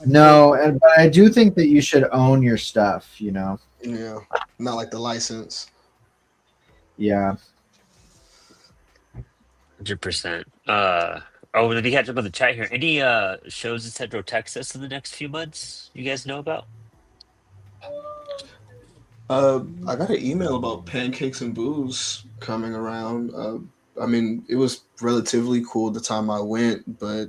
no, but I do think that you should own your stuff, you know. Yeah, not like the license. Yeah. 100%. Oh, let me catch up on the chat here. Any shows in Central Texas in the next few months you guys know about? I got an email about Pancakes and Booze coming around. I mean, it was relatively cool the time I went, but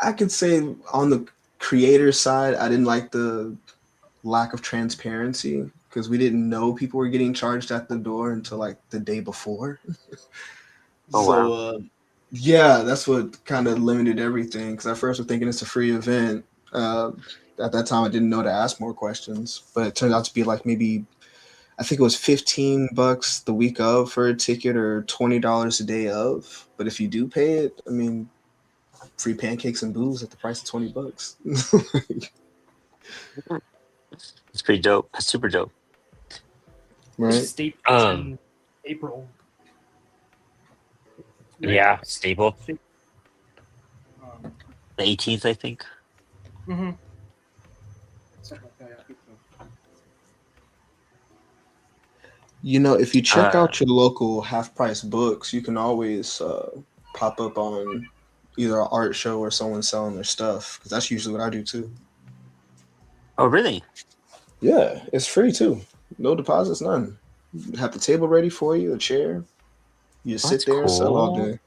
I could say on the creator side, I didn't like the lack of transparency because we didn't know people were getting charged at the door until like the day before. Oh, So, wow. yeah, that's what kind of limited everything. Because at first, we're thinking it's a free event. At that time, I didn't know to ask more questions, but it turned out to be like maybe I think it was $15 the week of for a ticket or $20 a day of. But if you do pay it, I mean, free pancakes and booze at the price of $20. It's pretty dope. That's super dope. Right? State in April. Yeah, Staple. Um, The 18th, I think. mm-hmm. Something like that, yeah. You know, if you check out your local half-price books, you can always pop up on either an art show or someone selling their stuff. Because that's usually what I do too. Oh, really? Yeah, it's free too. No deposits, none. You have the table ready for you, a chair. You just sit there and sell all day.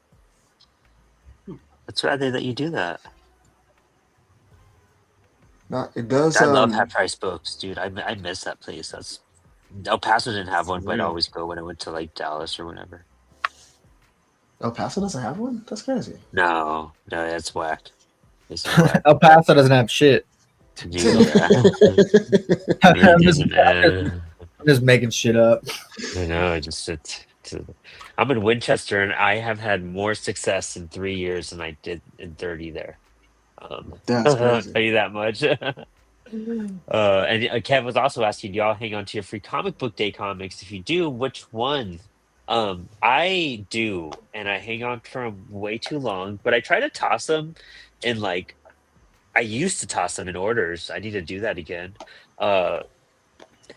That's rather that you do that. No, it does. I love half price books, dude. I miss that place. That's El Paso didn't have one, but I'd always go when I went to like Dallas or whatever. El Paso doesn't have one? That's crazy. No, that's whack. It's whack. El Paso doesn't have shit. Dude, I'm just making shit up. I know. I'm in Winchester, and I have had more success in 3 years than I did in 30 there. That's I'll crazy. tell you that much. And Kev was also asking, do y'all hang on to your free comic book day comics? If you do, which one? I do, and I hang on for them way too long, but I try to toss them in like I used to toss them in orders. I need to do that again.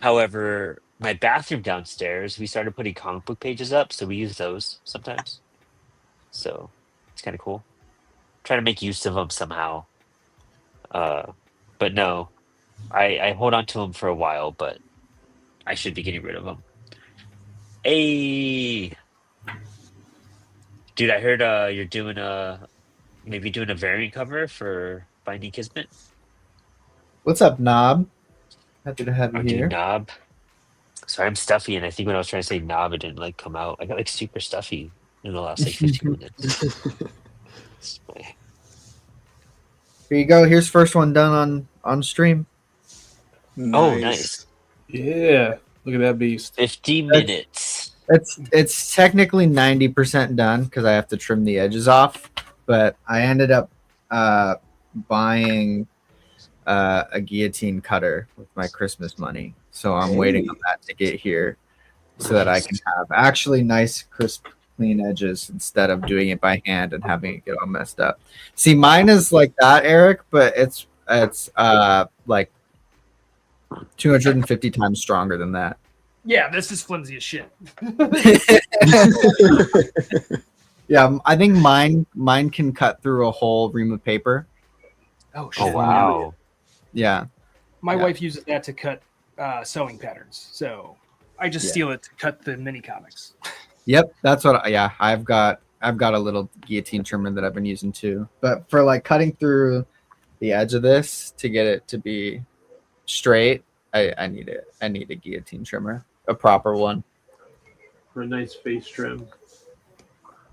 However, my bathroom downstairs, we started putting comic book pages up, so we use those sometimes. So it's kind of cool. Try to make use of them somehow. But no, I hold on to them for a while, but I should be getting rid of them. Hey, dude, I heard you're doing maybe doing a variant cover for Finding Kismet. What's up, Knob? Happy to have you Dude, here. Knob. Sorry, I'm stuffy, and I think when I was trying to say knob, it didn't like come out. I got like super stuffy in the last like 15 minutes. Here you go. Here's first one done on stream. Nice. Oh, nice. Yeah, look at that beast. 50 minutes. It's technically 90% done because I have to trim the edges off, but I ended up buying a guillotine cutter with my Christmas money. So I'm waiting on that to get here so that I can have actually nice, crisp, clean edges instead of doing it by hand and having it get all messed up. See, mine is like that, Eric, but it's like 250 times stronger than that. Yeah, this is flimsy as shit. Yeah, I think mine can cut through a whole ream of paper. Oh Oh shit! wow. Yeah. My Yeah. wife uses that to cut sewing patterns, so I just Yeah. steal it to cut the mini comics. Yep, that's what. Yeah, I've got a little guillotine trimmer that I've been using too. But for like cutting through the edge of this to get it to be straight, I need it. I need a guillotine trimmer, a proper one. For a nice face trim.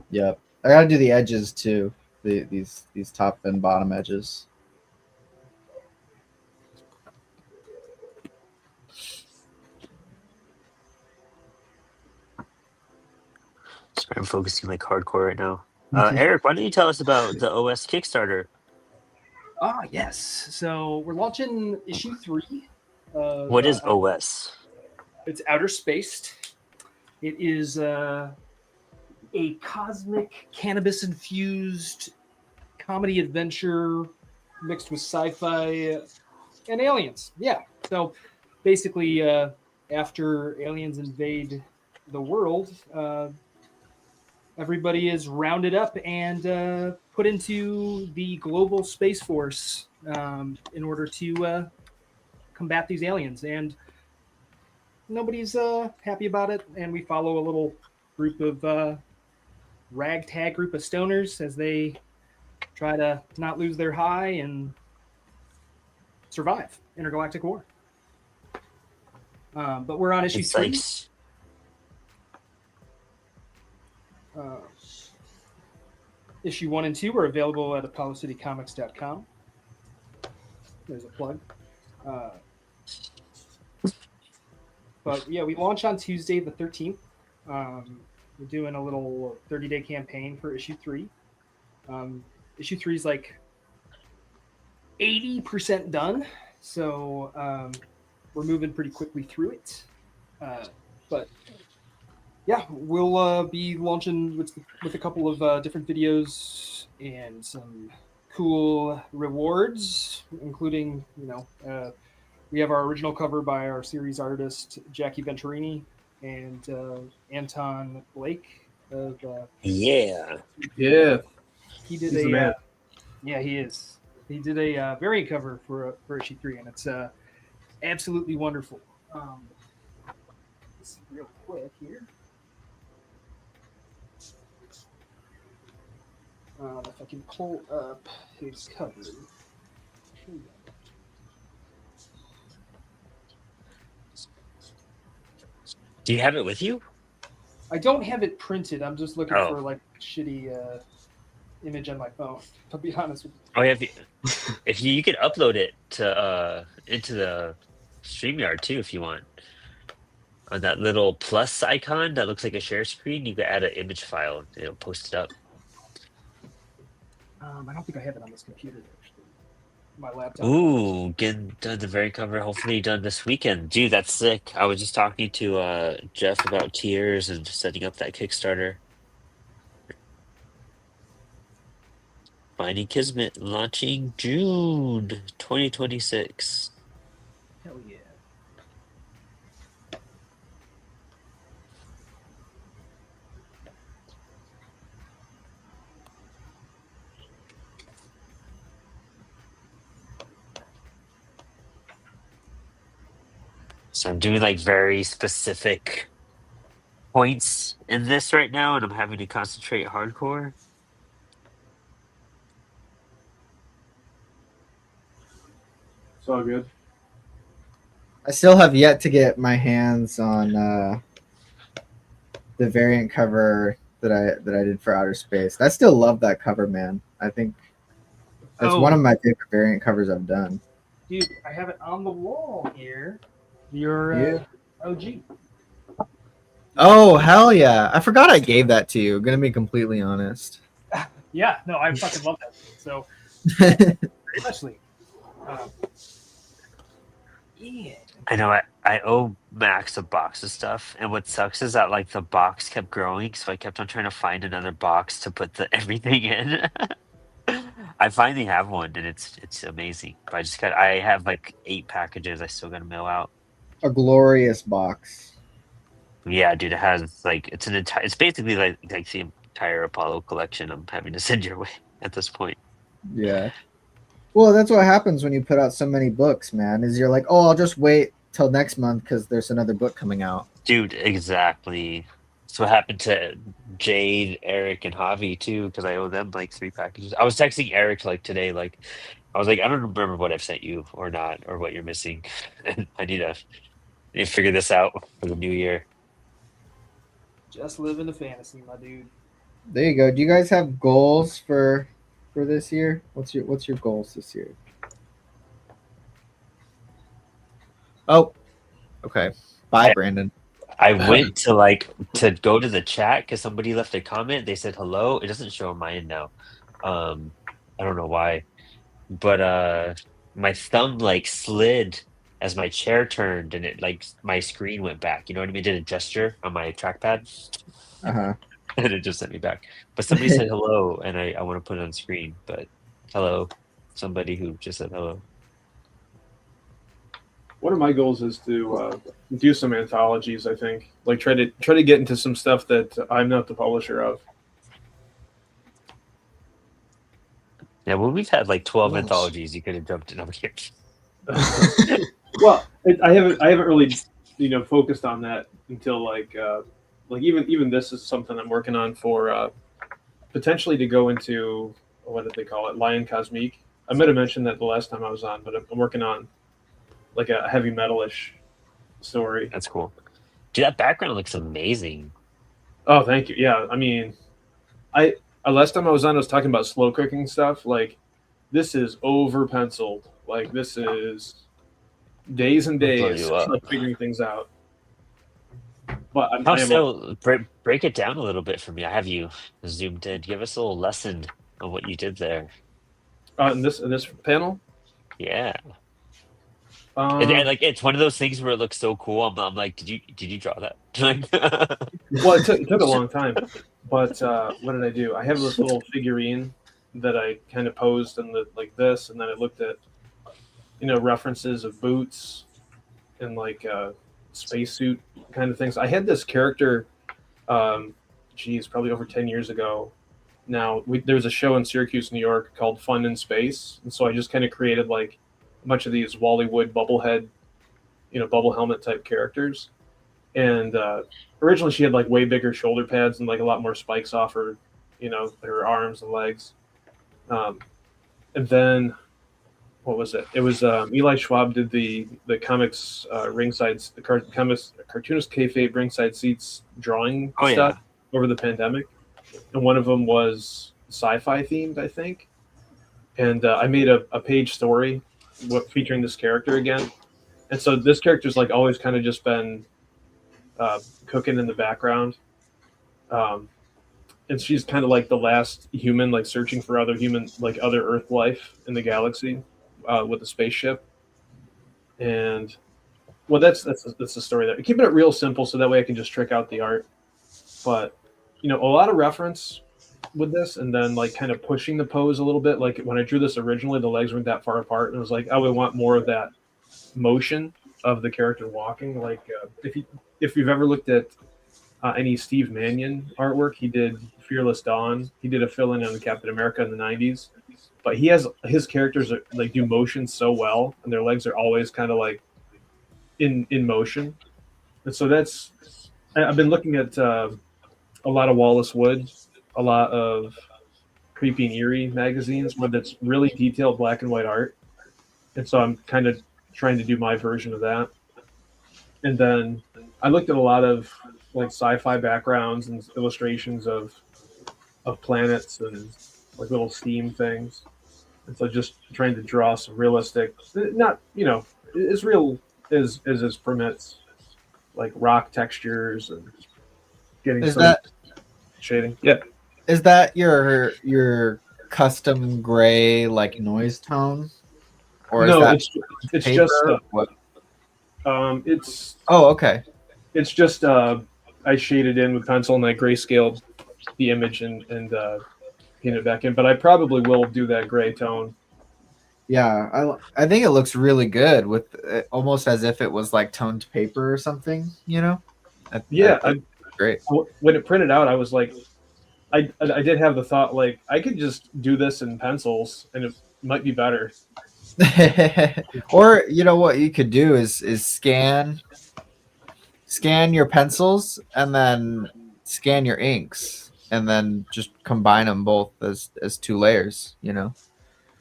Yep, I gotta do the edges too. These top and bottom edges. Sorry, I'm focusing like hardcore right now. Eric, why don't you tell us about the OS Kickstarter? Ah, yes. So we're launching issue 3. What is OS? It's outer spaced. It is a cosmic cannabis infused comedy adventure mixed with sci-fi and aliens. Yeah. So basically, after aliens invade the world, everybody is rounded up and put into the global space force in order to combat these aliens. And nobody's happy about it. And we follow a little group of ragtag group of stoners as they try to not lose their high and survive intergalactic war. But we're on issue It's 3. like Issue 1 and 2 are available at ApolloCityComics.com. There's a plug. But yeah, we launch on Tuesday the 13th. We're doing a little 30-day campaign for issue 3. Issue 3 is like 80% done, so we're moving pretty quickly through it. But yeah, we'll be launching with a couple of different videos and some cool rewards, including, we have our original cover by our series artist Jackie Venturini and Anton Blake. yeah. Yeah. He did He's the man. yeah, he is. He did a variant cover for issue 3, and it's absolutely wonderful. Let's see real quick here. If I can pull up his cover. Do you have it with you? I don't have it printed. I'm just looking Oh. for like a shitty image on my phone. To be honest with you. Oh yeah. If you could upload it to into the StreamYard too, if you want. On that little plus icon that looks like a share screen, you could add an image file and it'll post it up. I don't think I have it on this computer actually. My laptop. Ooh, getting done the very cover. Hopefully done this weekend. Dude, that's sick. I was just talking to Jeff about tiers and setting up that Kickstarter. Finding Kismet launching June 2026. Hell yeah. So I'm doing like very specific points in this right now, and I'm having to concentrate hardcore. It's all good. I still have yet to get my hands on the variant cover that I did for Outer Space. I still love that cover, man. I think that's one of my favorite variant covers I've done. Dude, I have it on the wall here. Your OG. Oh, hell yeah. I forgot I gave that to you. Gonna be completely honest. Yeah, no, I fucking love that. So, especially. Yeah. I know I owe Max a box of stuff, and what sucks is that like the box kept growing, so I kept on trying to find another box to put everything in. I finally have one, and it's amazing. But I have like 8 packages I still gotta mail out. A glorious box. Yeah, dude, it has like it's basically like the entire Apollo collection I'm having to send your way at this point. Yeah. Well, that's what happens when you put out so many books, man. Is you're like, oh, I'll just wait till next month because there's another book coming out. Dude, exactly. So what happened to Jade, Eric, and Javi too? Because I owe them like 3 packages. I was texting Eric like today, like I was like, I don't remember what I've sent you or not, or what you're missing. And I need to figure this out for the new year. Just living the fantasy, my dude. There you go. Do you guys have goals for this year? What's your goals this year? Oh, okay. Bye, Brandon. I went to go to the chat because somebody left a comment. They said hello. It doesn't show on my end now. I don't know why, but my thumb like slid as my chair turned, and it like my screen went back. You know what I mean? It did a gesture on my trackpad, Uh-huh. and it just sent me back. But somebody said hello, and I want to put it on screen. But hello, somebody who just said hello. One of my goals is to do some anthologies. I think, like try to get into some stuff that I'm not the publisher of. Yeah, well, we've had like 12 Nice. anthologies. You could have jumped in over here. Well, I haven't really focused on that until like even this is something I'm working on for potentially to go into, what did they call it, Lion Cosmique. I might have mentioned that the last time I was on, but I'm working on like a heavy metal-ish story. That's cool. Dude, that background looks amazing. Oh, thank you. Yeah, I mean, I last time I was on, I was talking about slow cooking stuff. Like, this is over penciled. Like, this is days and days like figuring things out. But How so? Break it down a little bit for me. I have you zoomed in. Give us a little lesson on what you did there. In this panel. Yeah. And like it's one of those things where it looks so cool. I'm like, did you draw that? Well, it took a long time, but what did I do? I have this little figurine that I kind of posed in like this, and then I looked at references of boots and like spacesuit kind of things. I had this character, probably over 10 years ago. Now there was a show in Syracuse, New York called Fun in Space, and so I just kind of created like a bunch of these Wally Wood bubblehead, bubble helmet type characters. And originally she had like way bigger shoulder pads and like a lot more spikes off her, her arms and legs. And then what was it? It was Eli Schwab did the Comix ringsides, the cartoonist kayfabe ringside seats drawing stuff over the pandemic, and one of them was sci-fi themed, I think. And I made a page story featuring this character again, and so this character's like always kind of just been cooking in the background, and she's kind of like the last human, like searching for other human, like other Earth life in the galaxy with a spaceship. And well, that's the story there. Keeping it real simple so that way I can just trick out the art, but a lot of reference with this, and then like kind of pushing the pose a little bit. Like when I drew this originally, the legs weren't that far apart, and it was like, oh, we want more of that motion of the character walking. Like if you've ever looked at any Steve Mannion artwork, he did Fearless Dawn. He did a fill-in on Captain America in the 90s, but his characters are like do motion so well, and their legs are always kind of like in motion. And so I've been looking at a lot of Wallace Wood, a lot of Creepy and Eerie magazines where that's really detailed black and white art. And so I'm kind of trying to do my version of that. And then I looked at a lot of like sci-fi backgrounds and illustrations of planets and like little steam things. And so just trying to draw some realistic, not, as real as permits, like rock textures and getting shading. Yeah. Is that your custom gray like noise tone? Or no, is that it's just what? It's okay. It's just I shaded in with pencil and I grayscaled the image and painted it back in. But I probably will do that gray tone. Yeah, I think it looks really good with almost as if it was like toned paper or something. Yeah, great. When it printed out, I was like, I did have the thought like I could just do this in pencils and it might be better. Or you know what you could do is scan your pencils and then scan your inks and then just combine them both as two layers, you know.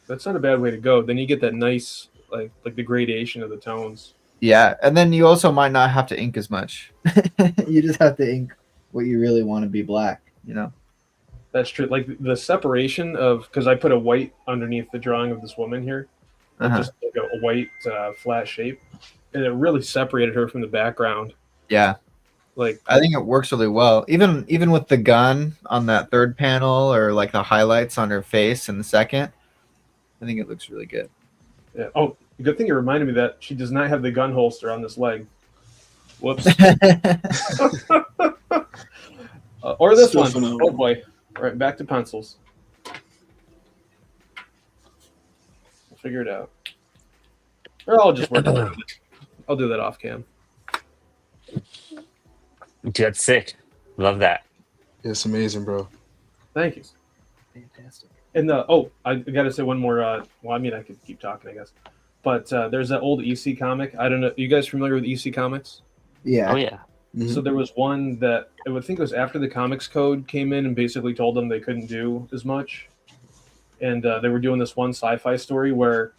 That's not a bad way to go. Then you get that nice like the gradation of the tones. Yeah, and then you also might not have to ink as much. You just have to ink what you really want to be black, you know. That's true. Like the separation of because I put a white underneath the drawing of this woman here, like just like a white flat shape, and it really separated her from the background. Yeah, like I think it works really well. Even with the gun on that third panel, or like the highlights on her face in the second, I think it looks really good. Yeah. Oh, good thing you reminded me that she does not have the gun holster on this leg. Whoops. Or this Still one. phenomenal. Oh boy. Right, back to pencils. We'll figure it out. Or I'll just work on it. I'll do that off cam. Dude, that's sick. Love that. It's amazing, bro. Thank you. Fantastic. And I gotta say one more. Well, I mean, I could keep talking, I guess. But there's that old EC comic. I don't know. You guys familiar with EC Comics? Yeah. Oh yeah. Mhm. So there was one that I would think it was after the Comics Code came in and basically told them they couldn't do as much, and they were doing this one sci-fi story where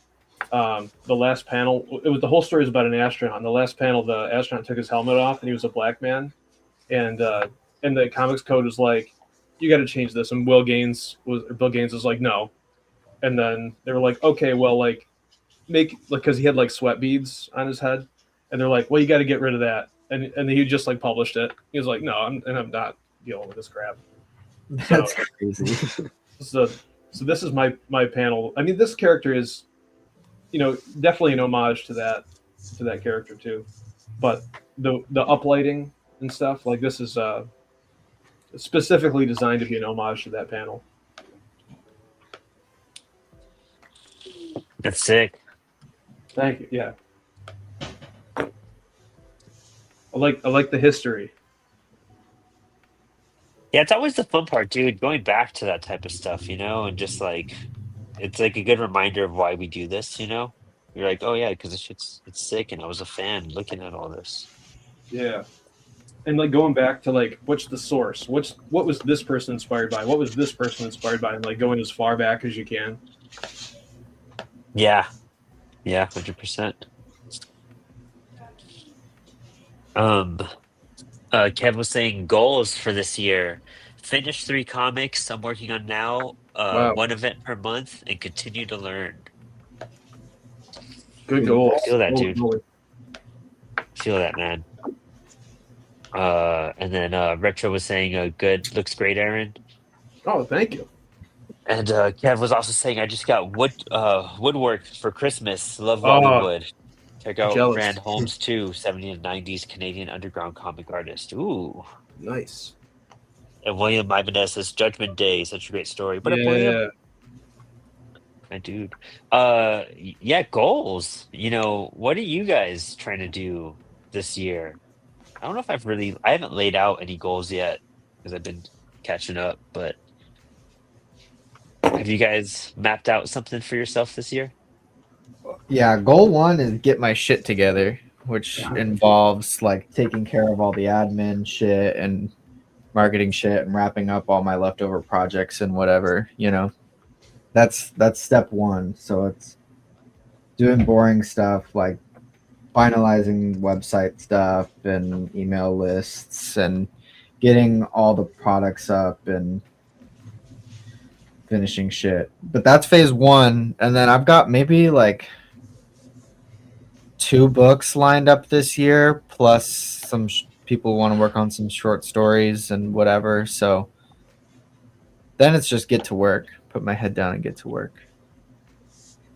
the last panel, the whole story was about an astronaut. In the last panel, the astronaut took his helmet off and he was a black man, and the Comics Code was like, you got to change this, and Bill Gaines was like, no, and then they were like, okay, well, like make like because he had like sweat beads on his head, and they're like, well, you got to get rid of that. And he just like published it. He was like, "No, I'm not dealing with this crap." That's crazy. So this is my panel. I mean, this character is, definitely an homage to that character too. But the uplighting and stuff like this is specifically designed to be an homage to that panel. That's sick. Thank you. Yeah. I like the history. Yeah, it's always the fun part, dude. Going back to that type of stuff, and just like it's like a good reminder of why we do this. You're like, oh yeah, because it's sick, and I was a fan looking at all this. Yeah, and like going back to like what's the source? What was this person inspired by? What was this person inspired by? And like going as far back as you can. Yeah, 100%. Kev was saying goals for this year: finish 3 comics I'm working on now, Wow. 1 event per month, and continue to learn. Good goals. Feel that, Holy dude. moly. Feel that, man. And then Retro was saying, good, looks great, Aaron. Oh, thank you. And Kev was also saying, I just got woodwork for Christmas. Love welding wood. Check out jealous. Rand Holmes too, 70s and 90s Canadian underground comic artist. Ooh. Nice. And William Ibanez says Judgment Day, such a great story. But William, my dude. Yeah, goals. What are you guys trying to do this year? I don't know if I haven't laid out any goals yet because I've been catching up, but have you guys mapped out something for yourself this year? Yeah, goal 1 is get my shit together, which involves like taking care of all the admin shit and marketing shit and wrapping up all my leftover projects and whatever, That's step 1. So it's doing boring stuff like finalizing website stuff and email lists and getting all the products up and finishing shit. But that's phase 1, and then I've got maybe like 2 books lined up this year, plus some people want to work on some short stories and whatever. So then it's just get to work, put my head down and get to work.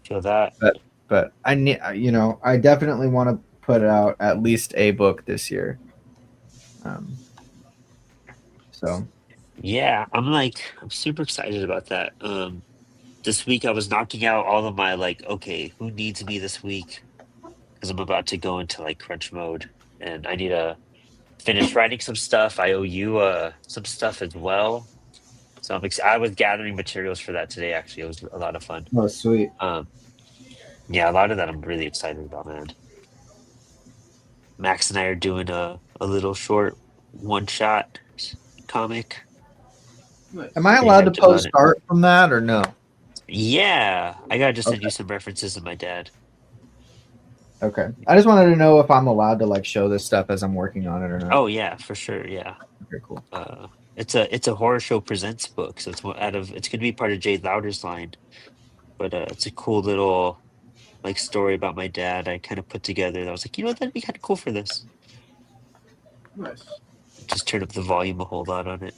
Feel that. But I need, I definitely want to put out at least a book this year. So yeah, I'm super excited about that. This week I was knocking out all of my okay, who needs me this week? Because I'm about to go into crunch mode, and I need to finish writing some stuff. I owe you some stuff as well. So I was gathering materials for that today. Actually, it was a lot of fun. Oh, sweet. Yeah, a lot of that I'm really excited about, man. Max and I are doing a little short one shot comic. Nice. Am I Pretty allowed to hyped about post it. art from that or no? Yeah, I gotta just send Okay. you some references of my dad. Okay. I just wanted to know if I'm allowed to like show this stuff as I'm working on it or not. Oh yeah, for sure. Yeah. Okay, cool. It's a horror show presents book, so it's gonna be part of Jade Louder's line. But it's a cool little like story about my dad I kind of put together. That I was like, you know what, that'd be kind of cool for this. Nice. Just turn up the volume a whole lot on it.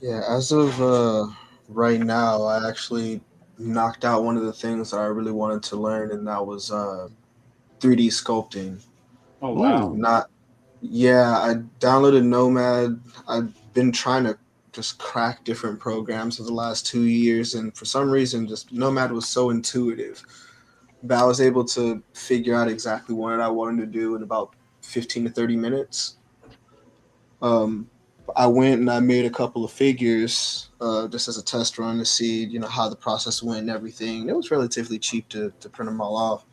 Yeah, as of right now, I actually knocked out one of the things that I really wanted to learn, and that was 3D sculpting. Oh wow. Ooh. Not, yeah, I downloaded Nomad. I've been trying to just crack different programs for the last 2 years, and for some reason, just Nomad was so intuitive. But I was able to figure out exactly what I wanted to do in about 15 to 30 minutes. I went and I made a couple of figures just as a test run to see, how the process went and everything. It was relatively cheap to print them all off.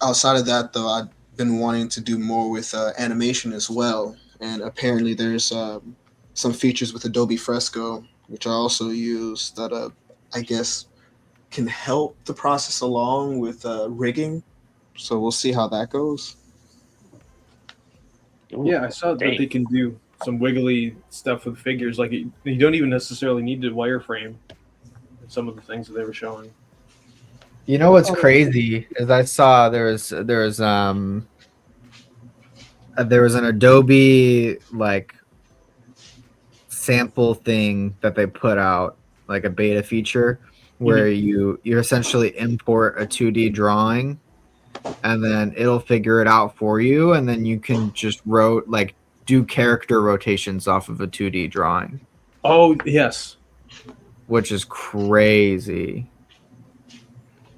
Outside of that, though, I've been wanting to do more with animation as well. And apparently there's some features with Adobe Fresco, which I also use that I guess can help the process along with rigging. So we'll see how that goes. Ooh, Yeah, I saw that dang. they can do some wiggly stuff with figures. Like you don't even necessarily need to wireframe some of the things that they were showing. You know what's crazy is I saw there was an Adobe like sample thing that they put out, like a beta feature where you essentially import a 2D drawing and then it'll figure it out for you, and then you can just do character rotations off of a 2D drawing, Oh yes, which is crazy.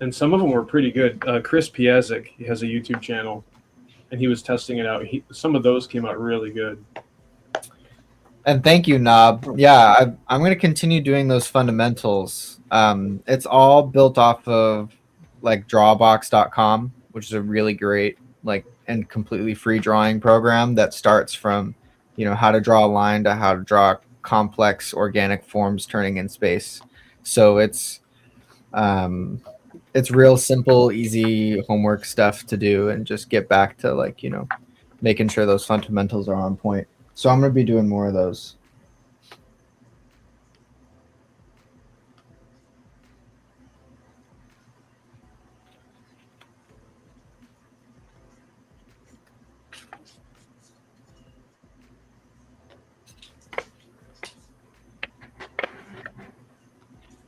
and some of them were pretty good. Chris Piazik, he has a YouTube channel, and he was testing it out. Some of those came out really good. And thank you, Knob. Yeah, I'm going to continue doing those fundamentals. It's all built off of like drawbox.com, which is a really great and completely free drawing program that starts from, how to draw a line to how to draw complex organic forms turning in space. So it's real simple, easy homework stuff to do and just get back to making sure those fundamentals are on point. So I'm going to be doing more of those.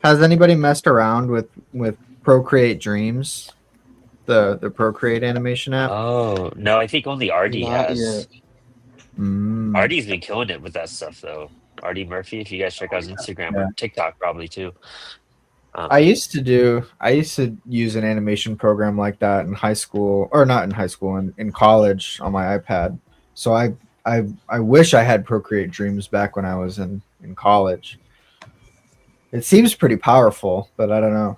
Has anybody messed around with Procreate Dreams, the Procreate animation app? Oh no, I think only Artie Not has. yet. Artie's been killing it with that stuff though. Artie Murphy, if you guys check out his Instagram Yeah. or TikTok probably too. I used to use an animation program like that in high school, or not in high school, in college on my iPad. So I wish I had Procreate Dreams back when I was in college. It seems pretty powerful, but I don't know.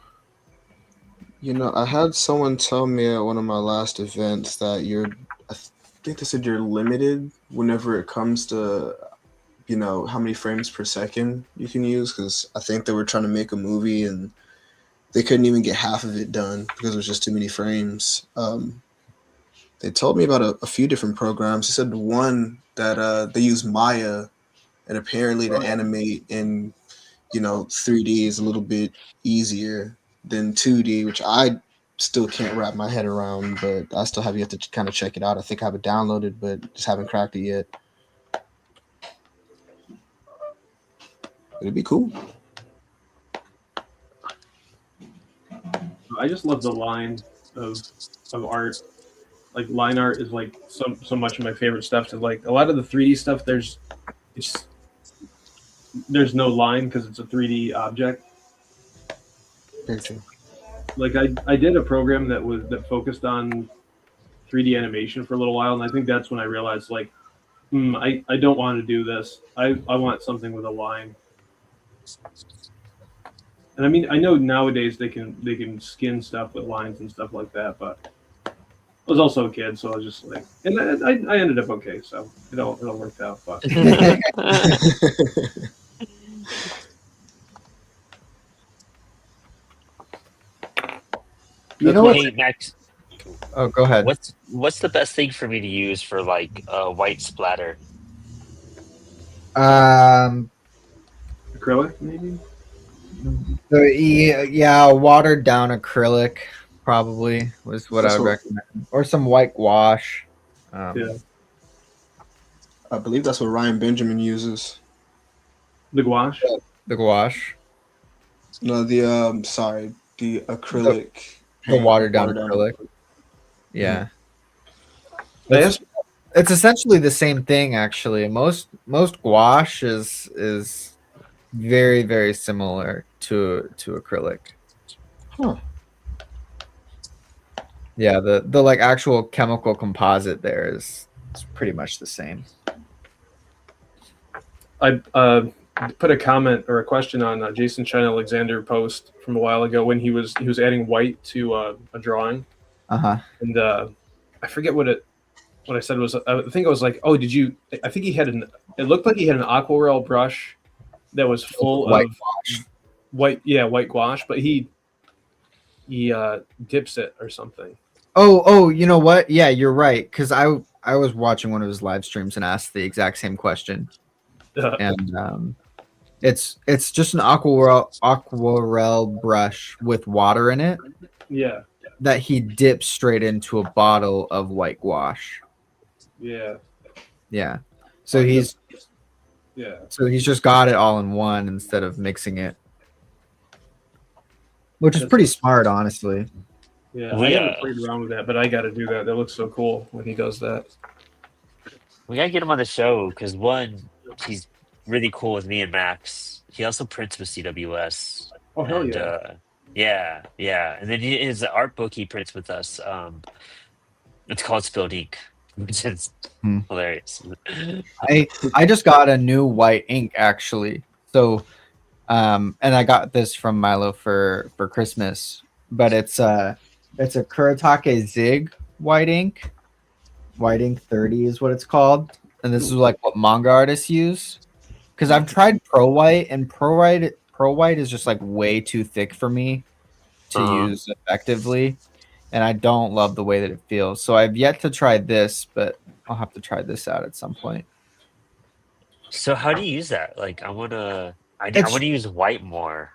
I had someone tell me at one of my last events that I think they said you're limited whenever it comes to, how many frames per second you can use. Because I think they were trying to make a movie and they couldn't even get half of it done because there's just too many frames. They told me about a few different programs. They said one that they use Maya, and apparently to animate in 3D is a little bit easier than 2D, which I still can't wrap my head around, but I still have yet to kind of check it out. I think I have it downloaded, but just haven't cracked it yet. It'd be cool. I just love the line of art. Like line art is like so much of my favorite stuff. To like a lot of the 3D stuff, there's no line because it's a 3D object. Very true. Like I did a program that focused on 3D animation for a little while, and I think that's when I realized like, I don't want to do this. I want something with a line. And I mean, I know nowadays they can skin stuff with lines and stuff like that, but I was also a kid, so I was just like, and I ended up okay, so it all worked out. But You know what? Hey Max, Oh, go ahead. what's the best thing for me to use for like white splatter? Um, acrylic, maybe. yeah, watered down acrylic probably was what I would recommend, or some white gouache. Yeah. I believe that's what Ryan Benjamin uses. The gouache. The gouache, No, the acrylic. the watered down acrylic. Yeah, it's essentially the same thing actually. Most gouache is very, very similar to acrylic. Huh. Yeah, the like actual chemical composite there is pretty much the same. I put a comment or a question on Jason Chen Alexander post from a while ago when he was adding white to a drawing, and I forget what I said was. I think I was like, oh, did you? I think he had it looked like he had an aquarelle brush that was full White of white gouache, but he dips it or something. Oh, you know what? Yeah, you're right. Because I was watching one of his live streams and asked the exact same question, and it's just an aquarelle brush with water in it. Yeah. That he dips straight into a bottle of white gouache. Yeah. Yeah. So he's just got it all in one instead of mixing it, which is pretty smart, honestly. Yeah, I haven't played around with that, but I got to do that. That looks so cool when he does that. We gotta get him on the show because one, he's really cool with me and Max. He also prints with CWS. Oh hell yeah! Yeah. And then his art book he prints with us. It's called Spilled Ink, which is hilarious. I just got a new white ink actually. So, and I got this from Milo for Christmas, but it's a Kuretake Zig white ink. White ink 30 is what it's called, and this is like what manga artists use. Because I've tried Pro White, and Pro White is just like way too thick for me to use effectively, and I don't love the way that it feels. So I've yet to try this, but I'll have to try this out at some point. So how do you use that? Like, I wanna use white more.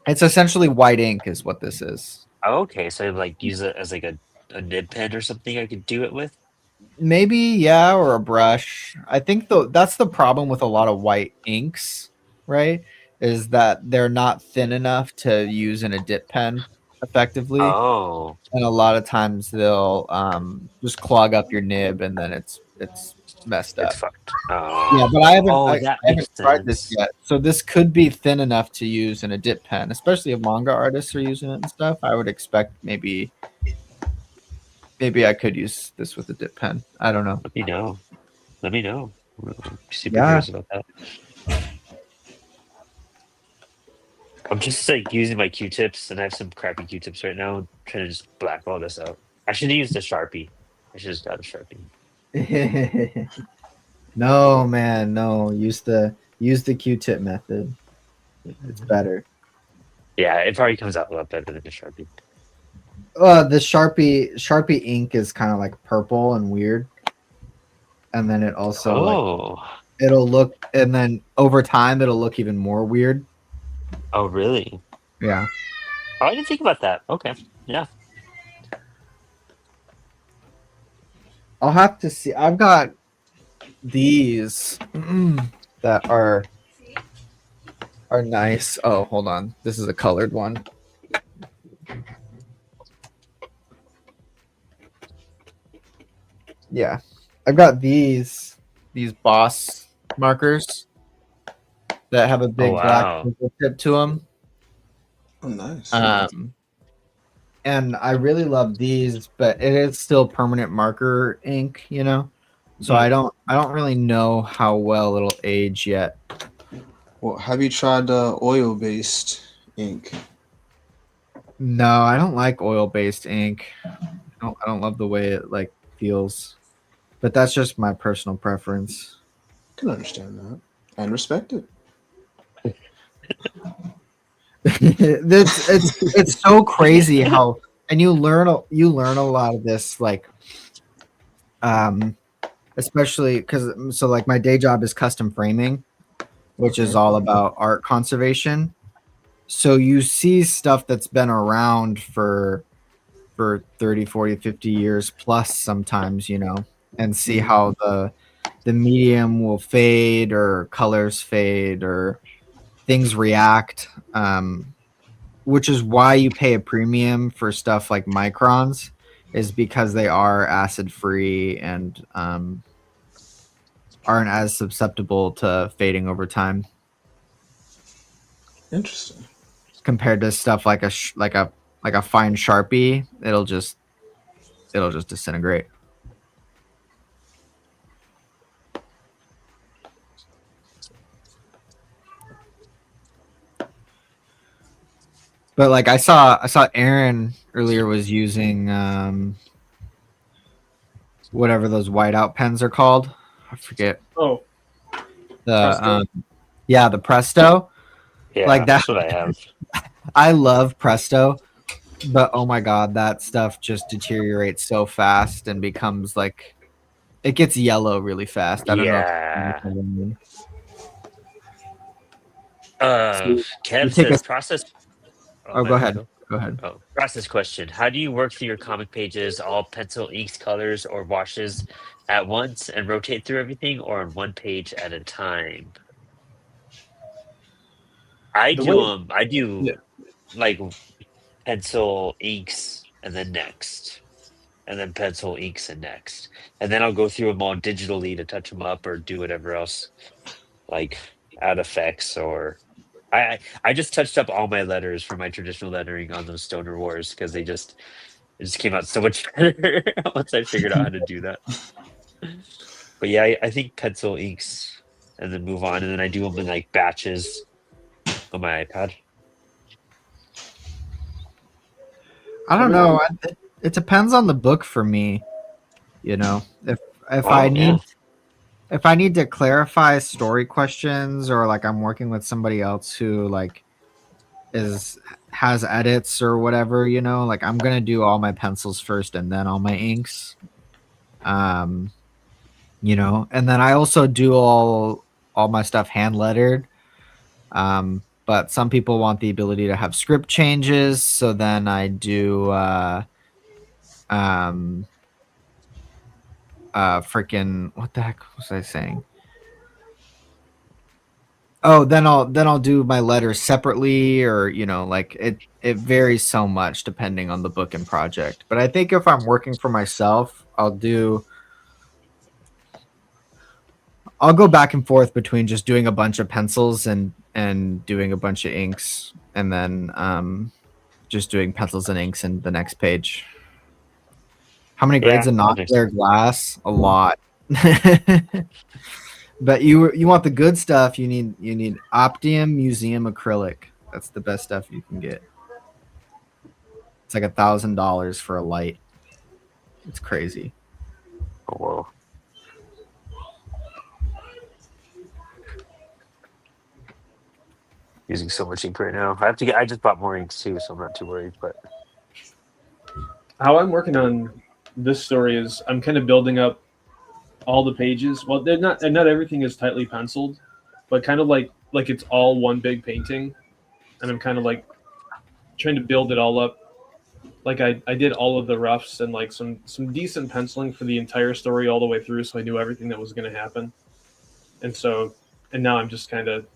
It's essentially white ink, is what this is. Oh, okay, so like use it as like a nib pen or something I could do it with. Maybe, yeah, or a brush. I think that's the problem with a lot of white inks, right? Is that they're not thin enough to use in a dip pen effectively. Oh. And a lot of times they'll just clog up your nib, and then it's messed up. It's fucked. Oh. Yeah, but I haven't tried sense. this yet. So this could be thin enough to use in a dip pen, especially if manga artists are using it and stuff. I would expect maybe I could use this with a dip pen. I don't know. Let me know. I'm super curious about that. I'm just like using my Q-tips, and I have some crappy Q-tips right now. I'm trying to just black all this out. I should have used a Sharpie. I should have got a Sharpie. No, man, no. Use the Q-tip method. It's better. Yeah, it probably comes out a lot better than the Sharpie. The Sharpie ink is kind of like purple and weird, and then it also it'll look, and then over time it'll look even more weird. Oh, really? Yeah. Oh, I didn't think about that. Okay. Yeah. I'll have to see. I've got these that are nice. Oh, hold on. This is a colored one. Yeah. I've got these Boss markers that have a big black tip to them. Oh, nice. and I really love these, but it is still permanent marker ink, you know. So I don't really know how well it'll age yet. Well, have you tried oil-based ink? No, I don't like oil-based ink. I don't love the way it like feels, but that's just my personal preference. Can understand that and respect it. It's so crazy how, and you learn a lot of this, like especially because so like my day job is custom framing, which is all about art conservation. So you see stuff that's been around for 30, 40, 50 years plus sometimes, you know, and see how the medium will fade or colors fade or things react, which is why you pay a premium for stuff like microns, is because they are acid free and aren't as susceptible to fading over time Interesting. compared to stuff like a fine Sharpie. It'll just disintegrate. But like I saw Aaron earlier was using whatever those whiteout pens are called. I forget. Oh, The the Presto. Yeah, Like that. that's what I have. I love Presto, but oh my god, that stuff just deteriorates so fast and becomes like it gets yellow really fast. I don't Yeah. know. Kev take says a- process. Oh, my go bad, ahead. Go ahead. Oh, process question. How do you work through your comic pages, all pencil, inks, colors, or washes at once and rotate through everything, or on one page at a time? I The do way- I do Yeah. like pencil, inks, and then next. And then pencil, inks, and next. And then I'll go through them all digitally to touch them up or do whatever else, like add effects or I just touched up all my letters for my traditional lettering on those Stoner Wars because it just came out so much better once I figured out how to do that. But yeah, I think pencil inks and then move on, and then I do them in like batches on my iPad. I don't know. It depends on the book for me. You know, if I need Yeah. if I need to clarify story questions or like I'm working with somebody else who like has edits or whatever, you know, like I'm gonna do all my pencils first and then all my inks. You know, and then I also do all my stuff hand lettered. But some people want the ability to have script changes, so then I do freaking what the heck was I saying? Oh, then I'll do my letters separately, or you know, like it varies so much depending on the book and project. But I think if I'm working for myself, I'll go back and forth between just doing a bunch of pencils and doing a bunch of inks, and then just doing pencils and inks in the next page. How many grades Yeah, of that not makes clear glass? A lot. But you want the good stuff. You need Optium Museum acrylic. That's the best stuff you can get. It's like $1,000 for a light. It's crazy. Oh, whoa. Using so much ink right now. I just bought more inks too, so I'm not too worried. But How I'm working on this story is I'm kind of building up all the pages. Well, they're not, and not everything is tightly penciled, but kind of like it's all one big painting, and I'm kind of like trying to build it all up. Like I did all of the roughs and like some decent penciling for the entire story all the way through, so I knew everything that was going to happen. And now I'm just kind of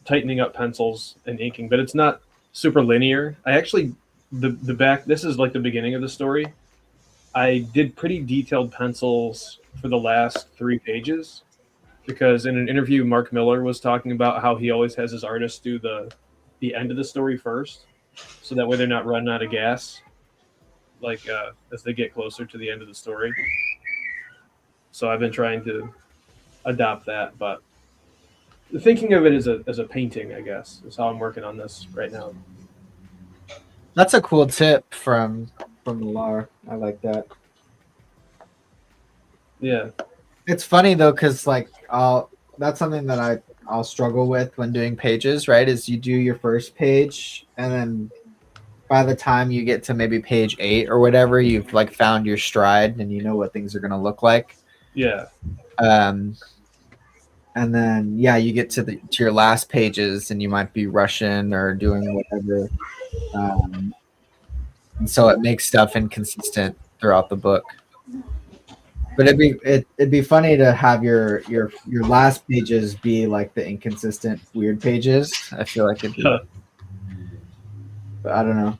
tightening up pencils and inking, but it's not super linear. I actually the back. This is like the beginning of the story. I did pretty detailed pencils for the last 3 pages because in an interview, Mark Miller was talking about how he always has his artists do the end of the story first. so that way they're not running out of gas, like as they get closer to the end of the story. So I've been trying to adopt that, but thinking of it as a painting, I guess, is how I'm working on this right now. That's a cool tip from the Lar. I like that. Yeah. It's funny though, because like that's something that I'll struggle with when doing pages, right? Is you do your first page, and then by the time you get to maybe page 8 or whatever, you've like found your stride and you know what things are gonna look like. Yeah. And then you get to your last pages, and you might be rushing or doing whatever. And so it makes stuff inconsistent throughout the book. But it'd be funny to have your last pages be like the inconsistent weird pages. I feel like it'd be, but I don't know.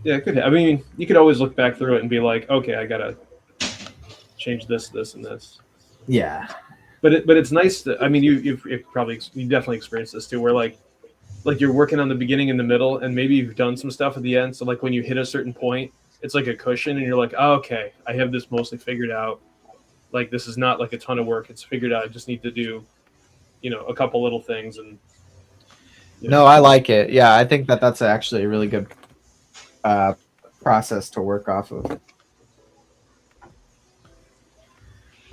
Yeah, it could. I mean, you could always look back through it and be like, okay, I gotta change this, and this. Yeah. But it's nice that, I mean, you definitely experienced this too, where like you're working on the beginning and the middle, and maybe you've done some stuff at the end. So like when you hit a certain point, it's like a cushion, and you're like, oh, okay, I have this mostly figured out. Like this is not like a ton of work; it's figured out. I just need to do, a couple little things. And no, I like it. Yeah, I think that's actually a really good process to work off of.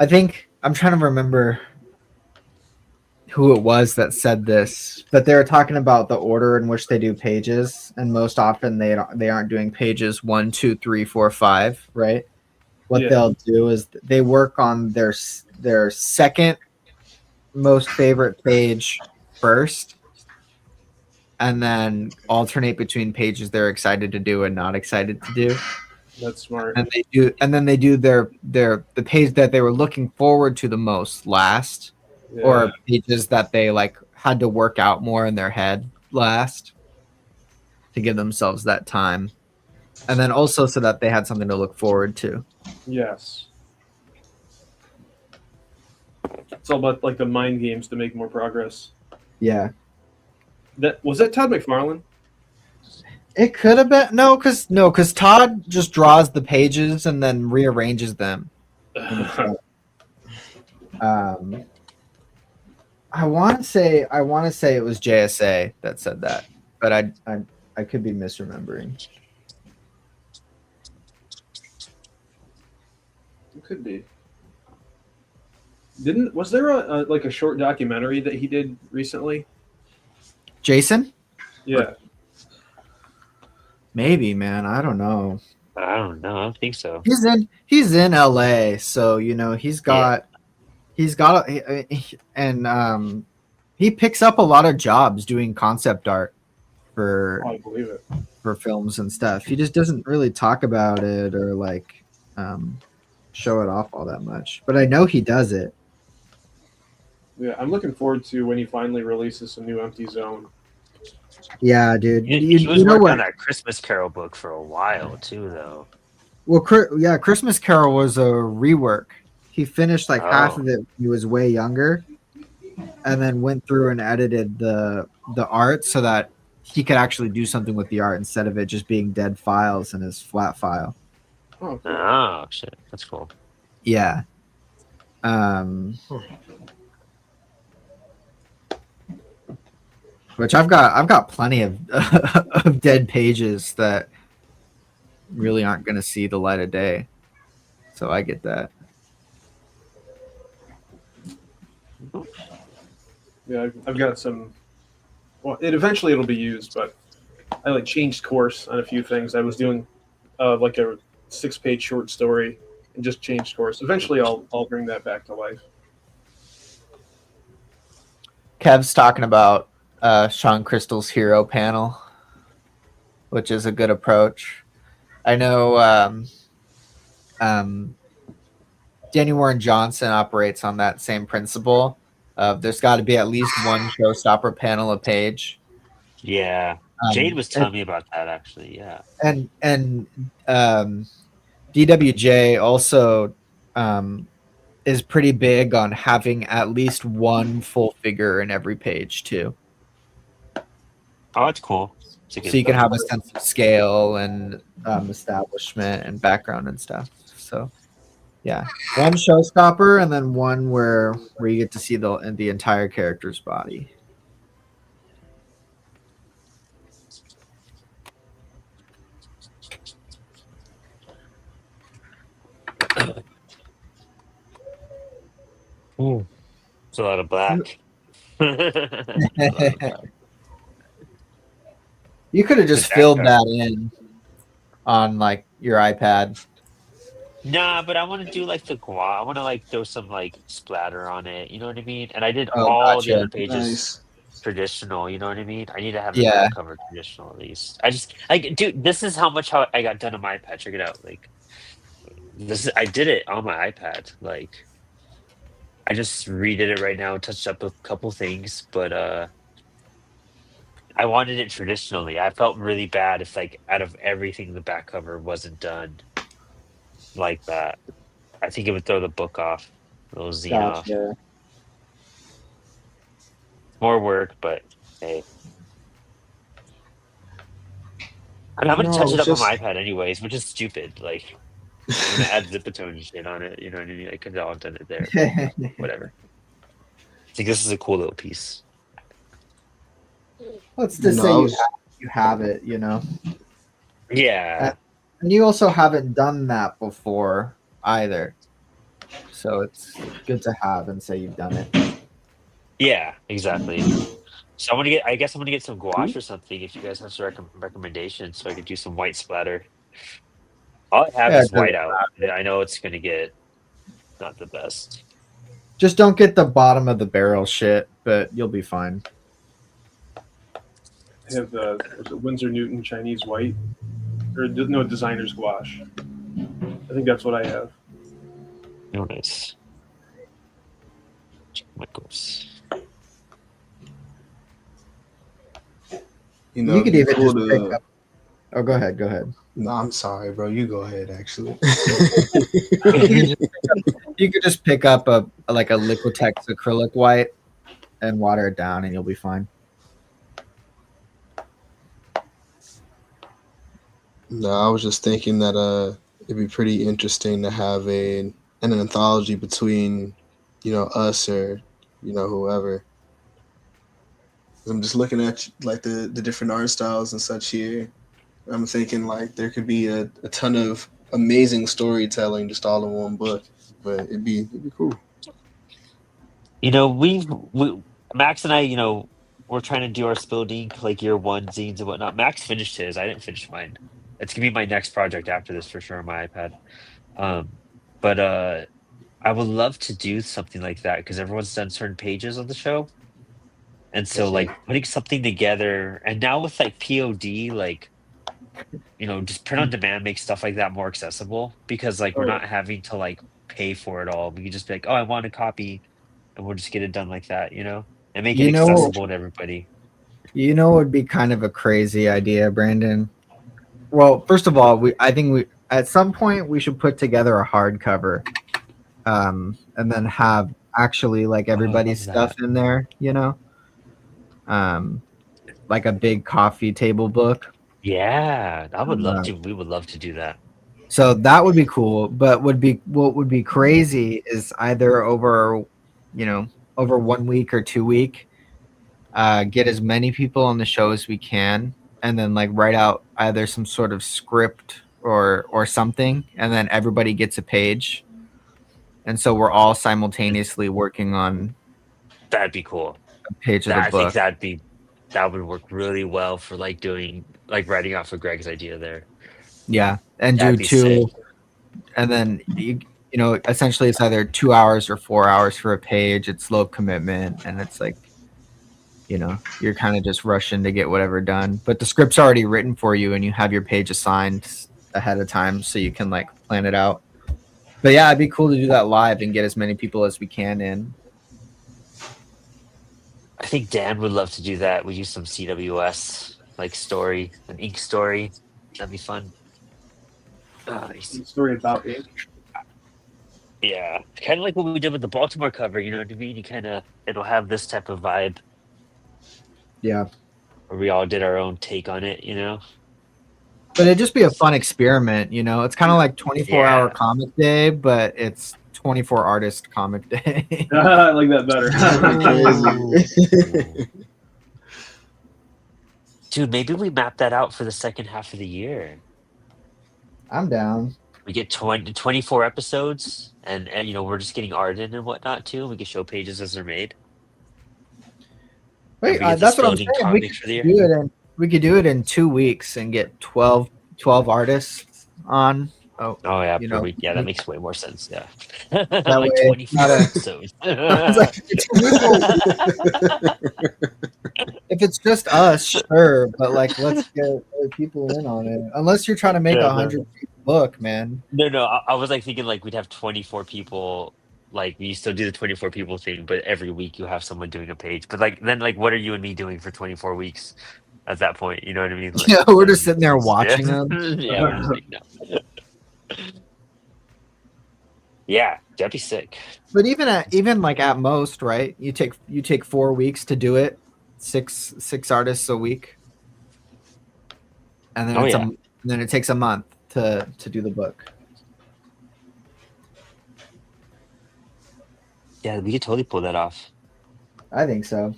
I think I'm trying to remember who it was that said this, but they were talking about the order in which they do pages, and most often they aren't doing pages 1, 2, 3, 4, 5, right? What they'll do is they work on their second most favorite page first, and then alternate between pages they're excited to do and not excited to do. That's smart. And then they do the page that they were looking forward to the most last. Yeah. Or pages that they like had to work out more in their head last to give themselves that time. And then also so that they had something to look forward to. Yes. It's all about like the mind games to make more progress. Yeah. Was that Todd McFarlane? It could have been because Todd just draws the pages and then rearranges them. I want to say it was JSA that said that, but I could be misremembering. It could be. Was there a short documentary that he did recently? Jason? Yeah. Maybe, man. I don't know. I don't know. I don't think so. He's in LA, so he's got. And he picks up a lot of jobs doing concept art for I believe it. For films and stuff. He just doesn't really talk about it or like show it off all that much. But I know he does it. Yeah, I'm looking forward to when he finally releases some new Empty Zone. Yeah, dude. He was working on that Christmas Carol book for a while too, though. Well, Christmas Carol was a rework. He finished like half of it when he was way younger, and then went through and edited the art so that he could actually do something with the art instead of it just being dead files in his flat file. Oh, cool. Oh shit, that's cool. Yeah. Which I've got plenty of of dead pages that really aren't going to see the light of day, so I get that. Yeah, I've got some. Well, it'll be used, but I changed course on a few things. I was doing like a 6-page short story and just changed course. Eventually, I'll bring that back to life. Kev's talking about Sean Crystal's hero panel, which is a good approach. I know Danny Warren Johnson operates on that same principle. There's got to be at least one showstopper panel a page. Yeah, Jade was telling me about that actually. Yeah, and DWJ also is pretty big on having at least one full figure in every page too. Oh, that's cool. So So you can have a sense of scale and establishment and background and stuff. So yeah, one showstopper and then one where you get to see the entire character's body. Ooh, it's a lot of black. You could have just filled that in on like your iPad. Nah, but I want to do like the gua. I want to like throw some like splatter on it. You know what I mean? And I did Oh, all the gotcha. other pages Nice. traditional. You know what I mean? I need to have the Yeah. back cover traditional at least. I just like, dude. This is how I got done on my iPad. Check it out. Like I did it on my iPad. Like I just redid it right now, touched up a couple things, but I wanted it traditionally. I felt really bad if like out of everything the back cover wasn't done like that. I think it would throw the book off, the little zine off. Gotcha. More work, but hey. I mean, I'm gonna No, touch it it's up on my just iPad anyways, which is stupid. Like I'm gonna add zipatone and shit on it. You know what I mean? I could have all done it there. But whatever. I think this is a cool little piece. Let's just No, say I you was- have it, you know. Yeah. And you also haven't done that before either. So it's good to have and say you've done it. Yeah, exactly. So I guess I'm gonna get some gouache or something if you guys have some recommendations so I could do some white splatter. All I have Yeah, is it doesn't white out. I know it's gonna get not the best. Just don't get the bottom of the barrel shit, but you'll be fine. I have the Windsor Newton Chinese white, or no, designer's gouache. I think that's what I have. Oh, nice. Michaels. you know, You could it'd be even cool just pick to. up. Oh, go ahead. Go ahead. No, I'm sorry, bro. You go ahead. Actually. You could just pick up a Liquitex acrylic white and water it down, and you'll be fine. No, I was just thinking that it'd be pretty interesting to have an anthology between, us or, whoever. 'Cause I'm just looking at like the different art styles and such here. I'm thinking like there could be a ton of amazing storytelling just all in one book, but it'd be cool. You know, we Max and I, we're trying to do our spilled ink like year one zines and whatnot. Max finished his. I didn't finish mine. It's gonna be my next project after this for sure on my iPad. But I would love to do something like that because everyone's done certain pages of the show. And so like putting something together and now with like POD, like just print on demand makes stuff like that more accessible because like we're not having to like pay for it all. We can just be like, oh, I want a copy and we'll just get it done like that, and make it You know- accessible to everybody. You know, it would be kind of a crazy idea, Brandon. Well, first of all, I think we at some point we should put together a hardcover, and then have actually like everybody's love stuff in there. Like a big coffee table book. Yeah, I would love to. We would love to do that. So that would be cool. But what would be crazy is either over 1 week or 2 week, get as many people on the show as we can, and then like write out either some sort of script or something, and then everybody gets a page, and so we're all simultaneously working on That'd be cool. a page of the I think book. that would work really well for like doing like writing off of Greg's idea there. Yeah, and That'd do be two, sick. and then essentially it's either 2 hours or 4 hours for a page. It's low commitment, and it's like you're kind of just rushing to get whatever done, but the script's already written for you and you have your page assigned ahead of time so you can like plan it out. But yeah, it'd be cool to do that live and get as many people as we can in. I think Dan would love to do that. We use some CWS like story, an ink story. That'd be fun. Story about ink. Yeah, kind of like what we did with the Baltimore cover. You know what I mean? It'll have this type of vibe. Yeah. where we all did our own take on it, you know? But it'd just be a fun experiment, you know. It's kind of like 24-hour Yeah. comic day, but it's 24 artist comic day. I like that better. Crazy. Dude, maybe we map that out for the second half of the year. I'm down. We get 24 episodes, and you know, we're just getting art in and whatnot too. We can show pages as they're made. Wait, we get that's this what I'm building saying. comics for the year. We could do it in 2 weeks and get 12 artists on. Oh yeah, you per know, week. Yeah, that makes way more sense. Yeah, That like way, 24 episodes. I was like, if it's just us, sure, but like, let's get other people in on it. Unless you're trying to make Yeah, 100 book, man. No. I was like thinking like we'd have 24 people. Like we still do the 24 people thing, but every week you have someone doing a page. But like then like what are you and me doing for 24 weeks? At that point, you know what I mean? Like, Yeah, we're just sitting there watching yeah. them. Yeah, we're just like, no. Yeah, that'd be sick. But even like at most, right? You take 4 weeks to do it, six artists a week, and then then it takes a month to do the book. Yeah, we could totally pull that off. I think so.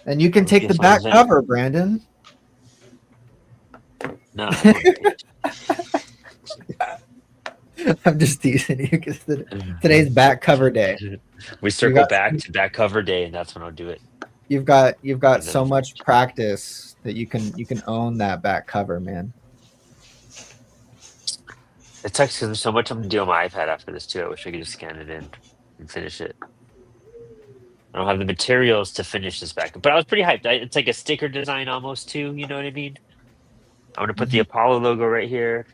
And you can That'd take be a the fun back event. cover, Brandon. No, I'm just teasing you because today's back cover day. we circle got- back to back cover day, and that's when I'll do it. You've got And so then- much practice that you can own that back cover, man. It sucks because there's so much I'm gonna do on my iPad after this too. I wish I could just scan it in and finish it. I don't have the materials to finish this back, but I was pretty hyped. It's like a sticker design almost too. You know what I mean? I'm gonna put the Apollo logo right here,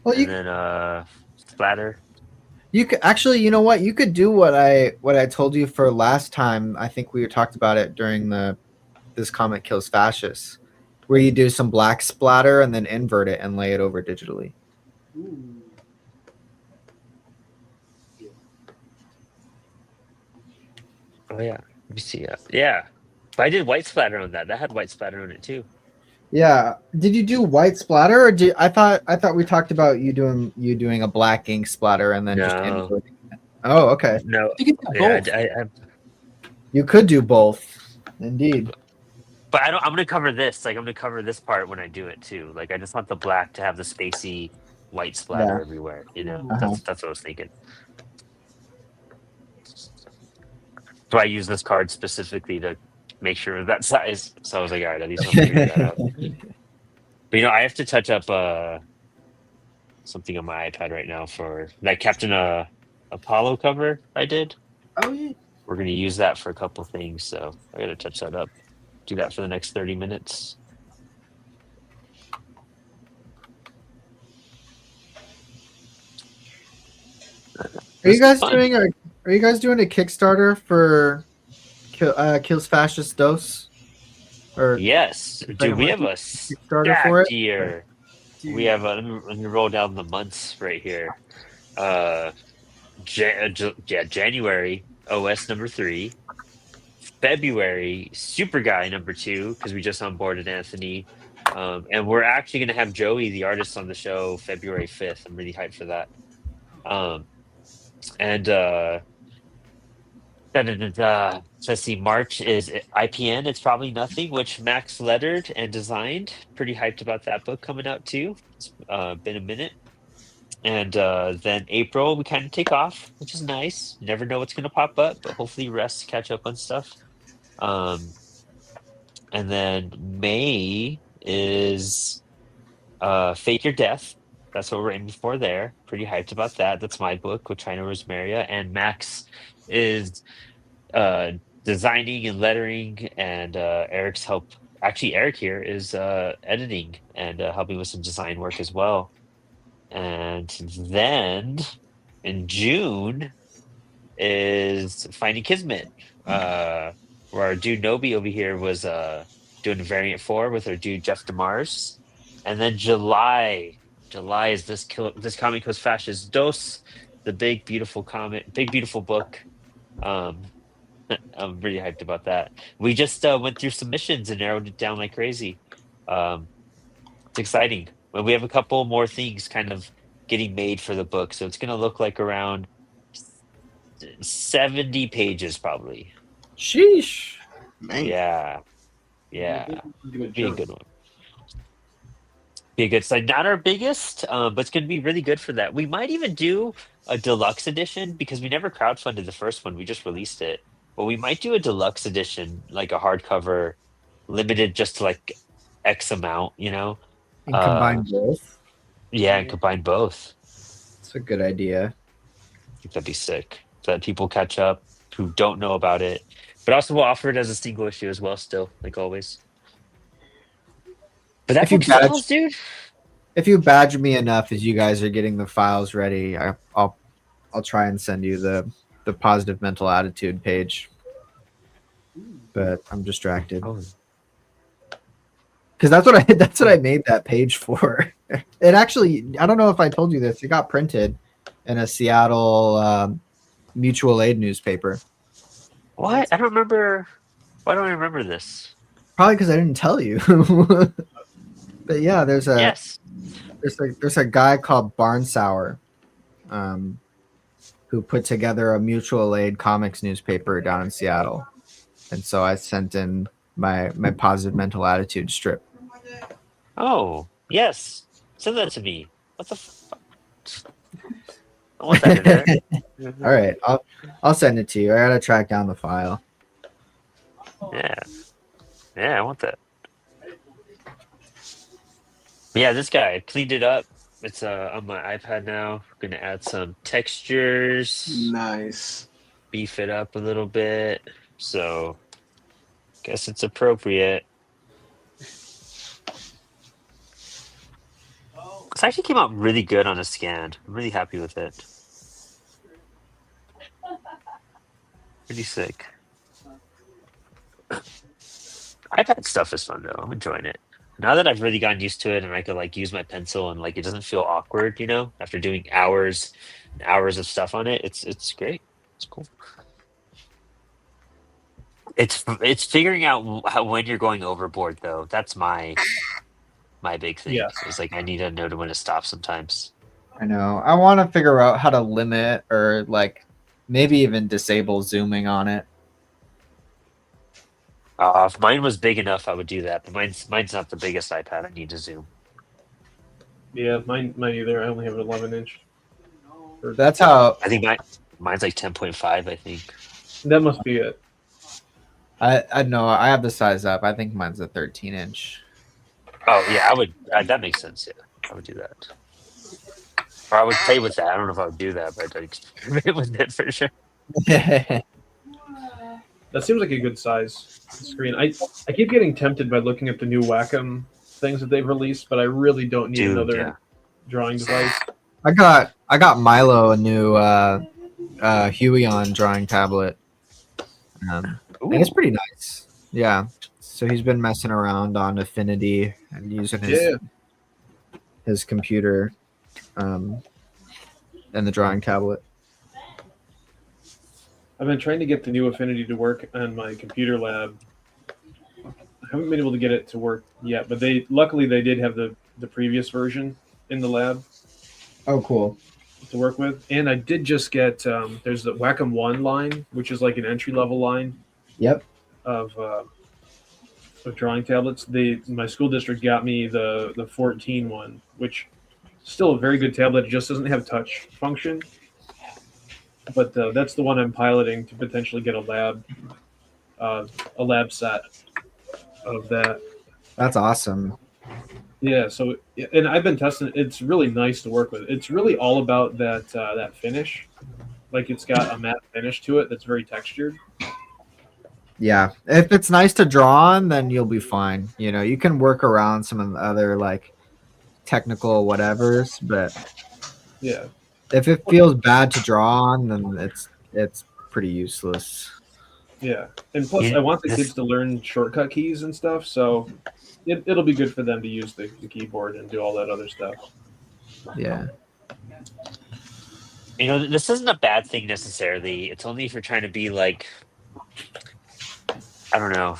Well, and then splatter. you could actually, you know what? You could do what I told you for last time. I think we talked about it during this comic kills fascists, where you do some black splatter and then invert it and lay it over digitally. Ooh. Oh yeah, let me see. Yeah, but I did white splatter on that. That had white splatter on it too. Yeah. Did you do white splatter, or I thought we talked about you doing a black ink splatter and then just No. inverting it. Oh, okay. No, You can do yeah, both. You could do both, indeed. but I don't. I'm gonna cover this. Like I'm gonna cover this part when I do it too. Like I just want the black to have the spacey white splatter Yeah. everywhere. You know, Uh-huh. that's what I was thinking. So I use this card specifically to make sure of that size. So I was like, all right, at least I'll figure that out. But you know, I have to touch up something on my iPad right now for that Captain Apollo cover I did. Oh yeah. We're gonna use that for a couple things, so I gotta touch that up. Do that for the next 30 minutes. Are you guys Fun. doing a Kickstarter for Kills Fascist Dose? Or Yes, dude, we have a Kickstarter for stacked it? year. We have let me roll down the months right here. January OS number 3, February Super Guy number 2 because we just onboarded Anthony, and we're actually gonna have Joey the artist on the show February 5th. I'm really hyped for that. So let's see, March is IPN. It's probably nothing, which Max lettered and designed. Pretty hyped about that book coming out too. It's been a minute. And then April, we kind of take off, which is nice. Never know what's going to pop up, but hopefully rest, catch up on stuff. And then May is Fake Your Death. That's what we're aiming for there. Pretty hyped about that. That's my book with China Rosemaria. And Max is designing and lettering, and Eric's help. Actually, Eric here is editing and helping with some design work as well. And then in June is Finding Kismet, where our dude Nobi over here was doing variant 4 with our dude Jeff DeMars. And then July is this comic was Fascist Dos, the big beautiful comic, big beautiful book. I'm pretty hyped about that. We just went through submissions and narrowed it down like crazy. Um, it's exciting. Well, we have a couple more things kind of getting made for the book, so it's going to look like around 70 pages probably. Sheesh. Man. Yeah, yeah, Good be a chunk. good one. Be a good site. Not our biggest, but it's going to be really good for that. We might even do a deluxe edition because we never crowdfunded the first one. We just released it. But we might do a deluxe edition, like a hardcover, limited just to like X amount, you know? And Uh, combine both. yeah, and combine both. It's a good idea. I think that'd be sick. So that people catch up who don't know about it. But also we'll offer it as a single issue as well, still, like always. But that If you book sells, badge, dude. if you badge me enough as you guys are getting the files ready, I'll try and send you the positive mental attitude page. But I'm distracted Oh, because that's what I made that page for. It actually, I don't know if I told you this. It got printed in a Seattle mutual aid newspaper. what? I don't remember. Why don't I remember this? Probably because I didn't tell you. But yeah, Yes. there's a guy called Barnsauer, who put together a mutual aid comics newspaper down in Seattle, and so I sent in my positive mental attitude strip. Oh, yes. Send that to me. What the fuck? I want that in there. All right, I'll send it to you. I gotta track down the file. Yeah. Yeah, I want that. But yeah, this guy cleaned it up. It's on my iPad now. Gonna add some textures, Nice. beef it up a little bit. So guess it's appropriate. This actually came out really good on a scan. I'm really happy with it. Pretty sick. iPad stuff is fun though. I'm enjoying it. Now that I've really gotten used to it and I could like use my pencil and like it doesn't feel awkward, you know, after doing hours and hours of stuff on it, it's great. It's cool. It's figuring out how when you're going overboard though. That's my big thing. Yes. It's like I need to know when to stop sometimes. I know. I want to figure out how to limit or like maybe even disable zooming on it. If mine was big enough, I would do that. But mine's not the biggest iPad. I need to zoom. Yeah, mine either. I only have an 11-inch. That's how I think mine's like 10.5. I think. That must be it. I know. I have the size up. I think mine's a 13-inch. Oh yeah, I would. That makes sense. Yeah, I would do that. Or I would play with that. I don't know if I would do that, but I'd experiment with it for sure. That seems like a good size screen. I keep getting tempted by looking at the new Wacom things that they've released, but I really don't need Dude, another yeah. drawing device. I got Milo a new Huion drawing tablet. And it's pretty nice. Yeah. So he's been messing around on Affinity and using his computer and the drawing tablet. I've been trying to get the new Affinity to work on my computer lab. I haven't been able to get it to work yet, but luckily they did have the previous version in the lab. Oh, cool. To work with. And I did just get there's the Wacom 1 line, which is like an entry-level line. Yep. Of drawing tablets. My school district got me the 14 one, which is still a very good tablet. It just doesn't have touch function. But that's the one I'm piloting to potentially get a lab set of that. That's awesome. Yeah, so and I've been testing. It's really nice to work with. It's really all about that finish. Like it's got a matte finish to it that's very textured. Yeah. If it's nice to draw on, then you'll be fine. You know, you can work around some of the other like technical whatevers, but Yeah. if it feels bad to draw on, then it's pretty useless. Yeah, and plus I want the kids to learn shortcut keys and stuff, so it'll be good for them to use the keyboard and do all that other stuff. Yeah. You know, this isn't a bad thing necessarily. It's only if you're trying to be like I don't know.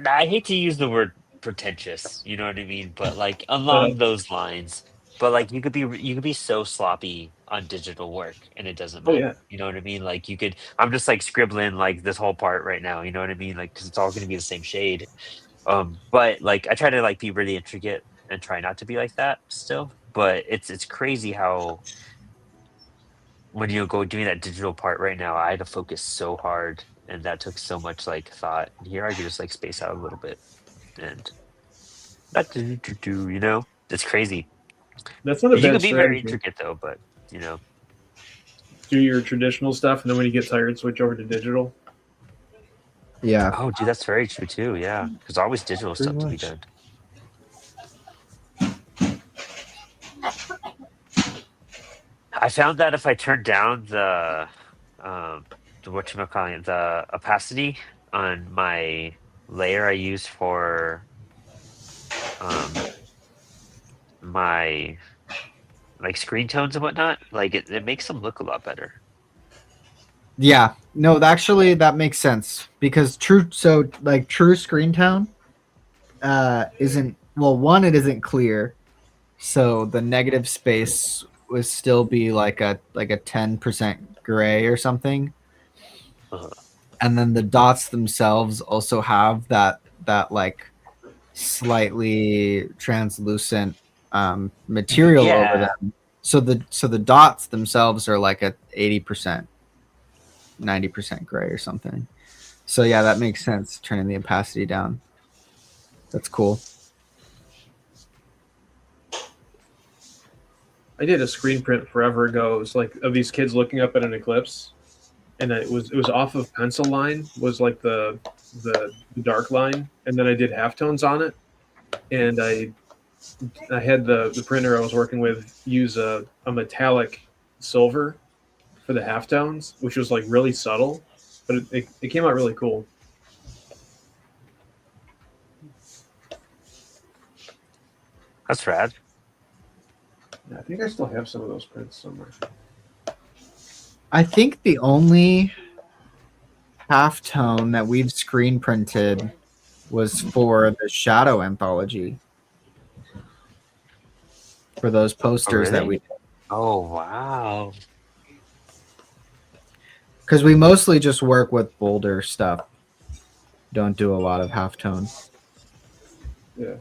I hate to use the word pretentious, you know what I mean? But like Uh, along those lines. But like you could be so sloppy on digital work and it doesn't oh matter. yeah, You know what I mean? Like you could I'm just like scribbling like this whole part right now, you know what I mean? Like cuz it's all going to be the same shade. But like I try to like be really intricate and try not to be like that still. But it's crazy how when you go doing that digital part right now, I had to focus so hard and that took so much like thought. Here I could just like space out a little bit and not do, you know? It's crazy. that's not a You bad could be very strategy. intricate though, but you know, Do your traditional stuff, and then when you get tired, switch over to digital. Yeah, oh dude, that's very true too. Yeah. There's always digital pretty stuff to be much. done. I found that if I turn down the whatchamacallit, the opacity on my layer I use for um my like screen tones and whatnot, like it makes them look a lot better. Yeah, no, actually that makes sense because true screen tone isn't, well, one, it isn't clear, so the negative space would still be like a 10% gray or something, Uh, and then the dots themselves also have that like slightly translucent material over yeah, them, so the dots themselves are like at 80%, 90% gray or something. So yeah, that makes sense, turning the opacity down. That's cool. I did a screen print forever ago. It was like of these kids looking up at an eclipse, and it was off of pencil line was like the dark line, and then I did halftones on it, and I had the printer I was working with use a metallic silver for the halftones, which was like really subtle, but it came out really cool. that's rad. Yeah, I think I still have some of those prints somewhere. I think the only halftone that we've screen printed was for the Shadow anthology, for those Oh posters that we really? Oh wow. because we mostly just work with bolder stuff. Don't do a lot of halftone. Yeah,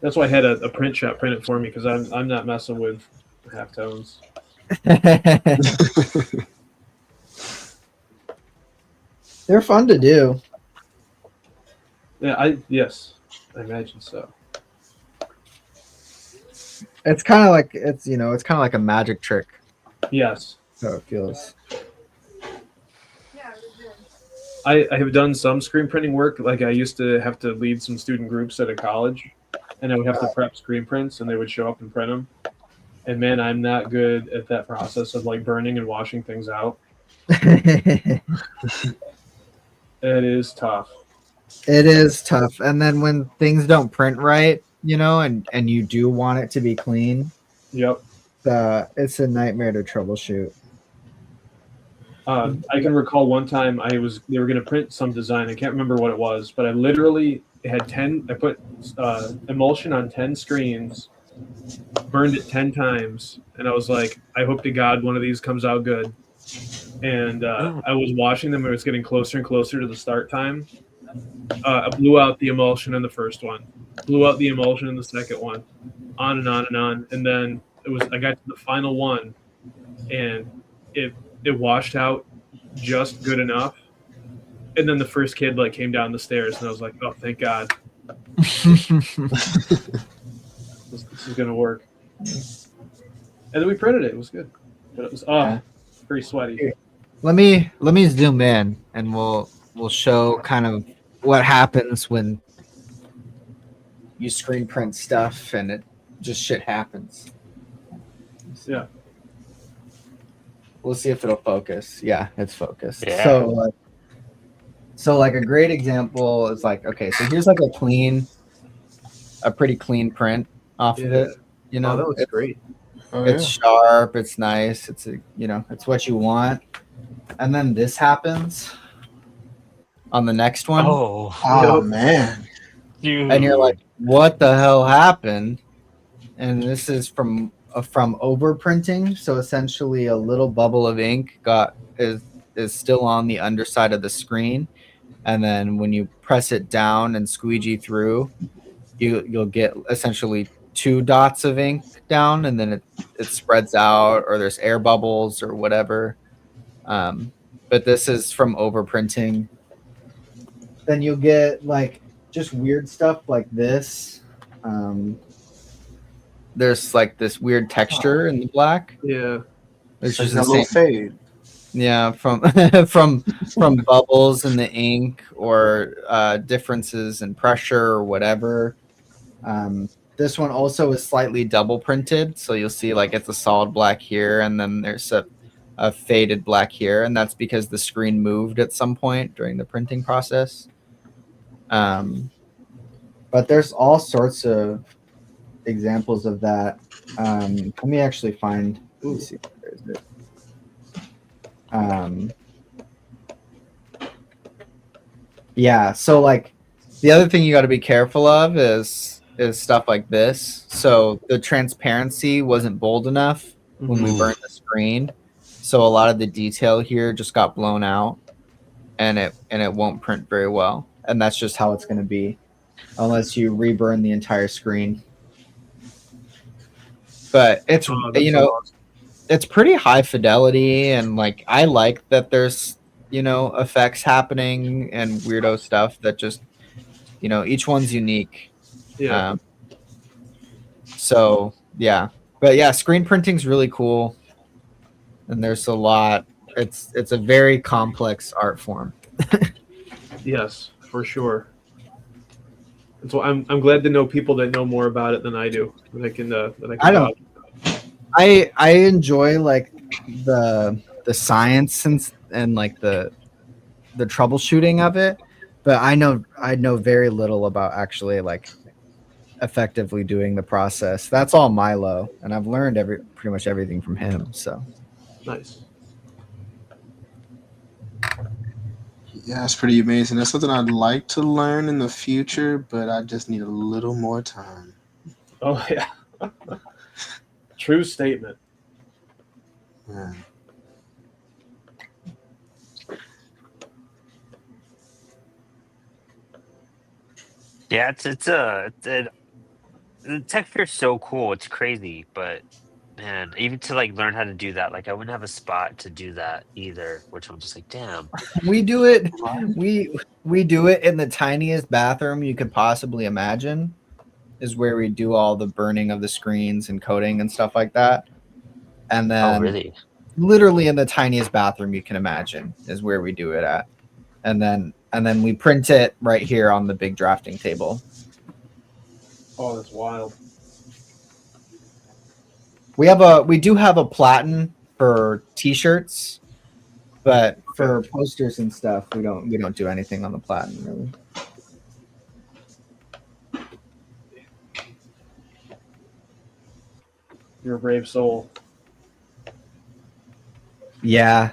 that's why I had a print shop print it for me because I'm not messing with halftones. They're fun to do. Yeah, I imagine so. It's kind of like it's kind of like a magic trick. Yes, How it feels. I have done some screen printing work. Like I used to have to lead some student groups at a college, and I would have to prep screen prints, and they would show up and print them. And man, I'm not good at that process of like burning and washing things out. It is tough. It is tough. And then when things don't print right, and you do want it to be clean, Yep. it's a nightmare to troubleshoot. I can recall one time they were going to print some design. I can't remember what it was, but I literally had 10. I put emulsion on 10 screens, burned it 10 times, and I was like, I hope to God one of these comes out good. And I was watching them. It was getting closer and closer to the start time. I blew out the emulsion in the first one, blew out the emulsion in the second one, on and on and on. And then I got to the final one, and it washed out just good enough. And then the first kid like came down the stairs, and I was like, oh, thank God. This is gonna work. And then we printed it. It was good, but it was very sweaty. Let me zoom in, and we'll show kind of what happens when you screen print stuff and it just shit happens. Yeah. We'll see if it'll focus. Yeah, it's focused. Yeah. So like a great example is like, okay, so here's like a pretty clean print off of it. Oh, that looks great. Oh, It's yeah. sharp. It's nice. It's it's what you want. And then this happens on the next one, Oh, Oh, Yep. man. and you're like, dude. "What the hell happened?" And this is from overprinting. So essentially, a little bubble of ink is still on the underside of the screen, and then when you press it down and squeegee through, you'll get essentially two dots of ink down, and then it spreads out, or there's air bubbles or whatever. But this is from overprinting. Then you'll get like just weird stuff like this. There's like this weird texture in the black. Yeah. It's It's like just the that little same. fade. Yeah, from from bubbles in the ink, or differences in pressure or whatever. This one also is slightly double printed, so you'll see like it's a solid black here, and then there's a faded black here, and that's because the screen moved at some point during the printing process. But there's all sorts of examples of that. Let me actually find. Let me see. Where is it? Yeah, so like the other thing you got to be careful of is stuff like this. So the transparency wasn't bold enough when we Ooh. burned the screen, so a lot of the detail here just got blown out, and it won't print very well. And that's just how it's going to be unless you reburn the entire screen. But it's Oh, that's so awesome. it's pretty high fidelity, and like I like that there's effects happening and weirdo stuff that just each one's unique. Yeah. So yeah, but yeah, screen printing's really cool, and there's a lot. It's a very complex art form. Yes, for sure. And so I'm glad to know people that know more about it than I do. That I can I don't. vouch. I enjoy like the science and like the troubleshooting of it, but I know very little about actually like effectively doing the process. That's all Milo, and I've learned pretty much everything from him. So Nice. Yeah, it's pretty amazing. That's something I'd like to learn in the future, but I just need a little more time. Oh yeah. True statement. Yeah. Yeah, the texture is so cool. It's crazy, but man, even to like learn how to do that, like I wouldn't have a spot to do that either. Which I'm just like, damn. we do it. We do it in the tiniest bathroom you could possibly imagine. Is where we do all the burning of the screens and coding and stuff like that. And then Oh, really? literally in the tiniest bathroom you can imagine is where we do it at. And then we print it right here on the big drafting table. Oh, that's wild. We do have a platen for t-shirts, but for posters and stuff we don't do anything on the platen really. You're a brave soul. Yeah.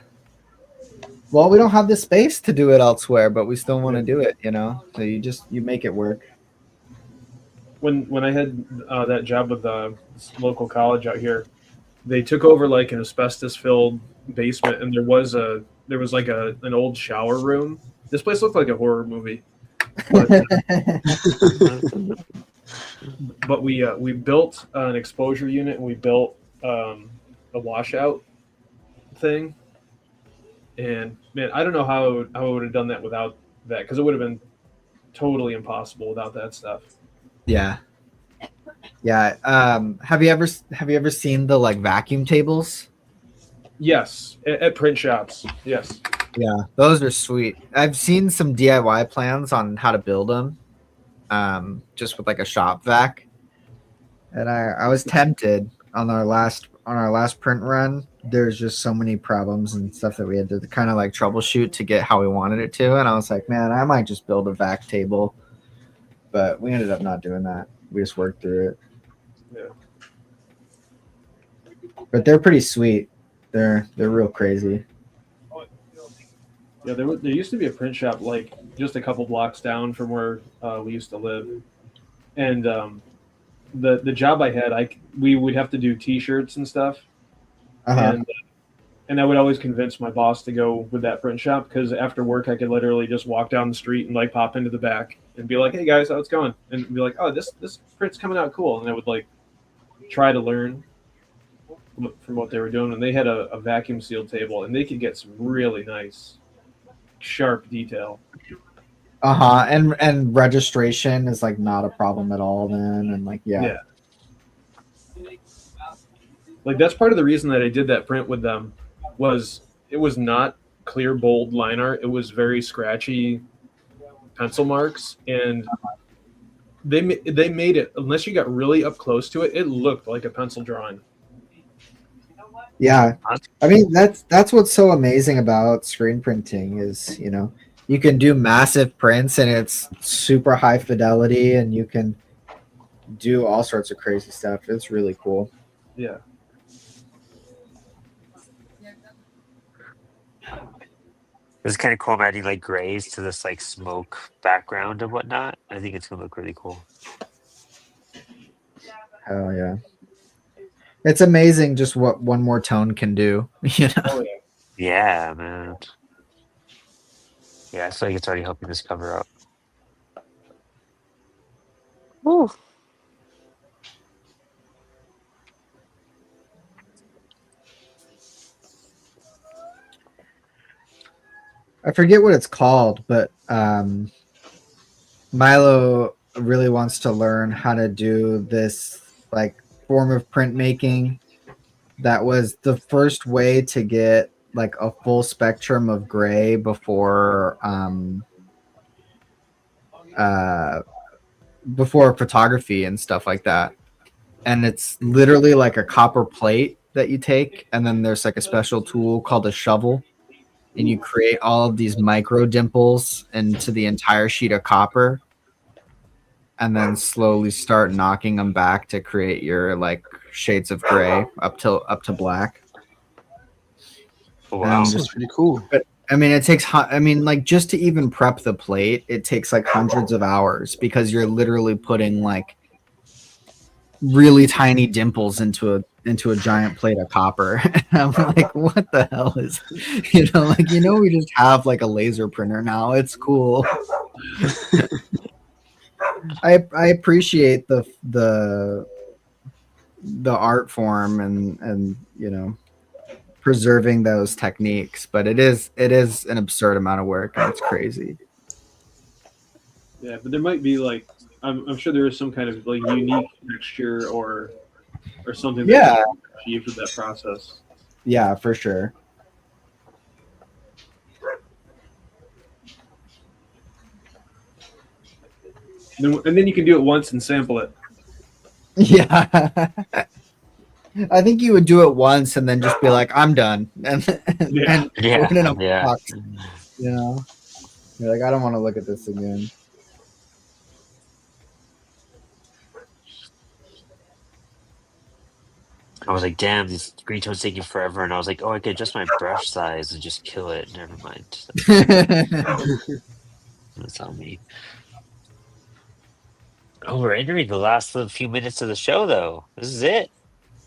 Well, we don't have the space to do it elsewhere, but we still want to do it, So you make it work. When I had that job with this local college out here, they took over like an asbestos-filled basement, and there was like an old shower room. This place looked like a horror movie. But we built an exposure unit, and we built a washout thing. And man, I don't know how I would have done that without that, because it would have been totally impossible without that stuff. Yeah. Have you ever seen the like vacuum tables? Yes, at print shops. Yes. Yeah, those are sweet. I've seen some DIY plans on how to build them, just with like a shop vac, and I was tempted on our last print run. There's just so many problems and stuff that we had to kind of like troubleshoot to get how we wanted it to, and I was like, man, I might just build a vac table, but we ended up not doing that. We just worked through it. Yeah. but they're pretty sweet. They're real crazy. Yeah, there used to be a print shop like just a couple blocks down from where we used to live, and the job I had, we would have to do T-shirts and stuff, Uh-huh. and I would always convince my boss to go with that print shop because after work I could literally just walk down the street and like pop into the back and be like, "Hey guys, how's it going?" And be like, "Oh, this print's coming out cool," and I would like try to learn from what they were doing. And they had a vacuum sealed table, and they could get some really nice, sharp detail. Uh-huh. And registration is like not a problem at all then. And like yeah. Like that's part of the reason that I did that print with them was it was not clear bold line art. It was very scratchy pencil marks, and they made it, unless you got really up close to it, it looked like a pencil drawing. Yeah. I mean that's what's so amazing about screen printing is, you know, you can do massive prints and it's super high fidelity and you can do all sorts of crazy stuff. It's really cool. Yeah. It's kind of cool adding like grays to this like smoke background and whatnot. I think it's gonna look really cool. Oh yeah. It's amazing just what one more tone can do, you know. Oh, yeah. Yeah, man. Yeah, I feel like it's already helping this cover up. Woo. I forget what it's called, but Milo really wants to learn how to do this like form of printmaking that was the first way to get like a full spectrum of gray before photography and stuff like that. And it's literally like a copper plate that you take, and then there's like a special tool called a shovel, and you create all of these micro dimples into the entire sheet of copper, and then slowly start knocking them back to create your like shades of gray up to black. Oh, wow. That's pretty cool. But I mean, it takes. I mean, like just to even prep the plate, it takes like hundreds of hours because you're literally putting like really tiny dimples into a giant plate of copper. I'm like, what the hell is, you know, like, you know, we just have like a laser printer now. It's cool. I appreciate the art form and you know, preserving those techniques, but it is an absurd amount of work and it's crazy. Yeah, but there might be like I'm sure there is some kind of like unique texture or something that achieved with that process. Yeah, for sure. And then you can do it once and sample it. Yeah. I think you would do it once and then just be like, I'm done. And open it up box. You know? You're like, I don't want to look at this again. I was like, damn, these green tones taking forever. And I was like, oh, I could adjust my brush size and just kill it. Never mind. That's on me. Oh, we're entering the last few minutes of the show, though. This is it.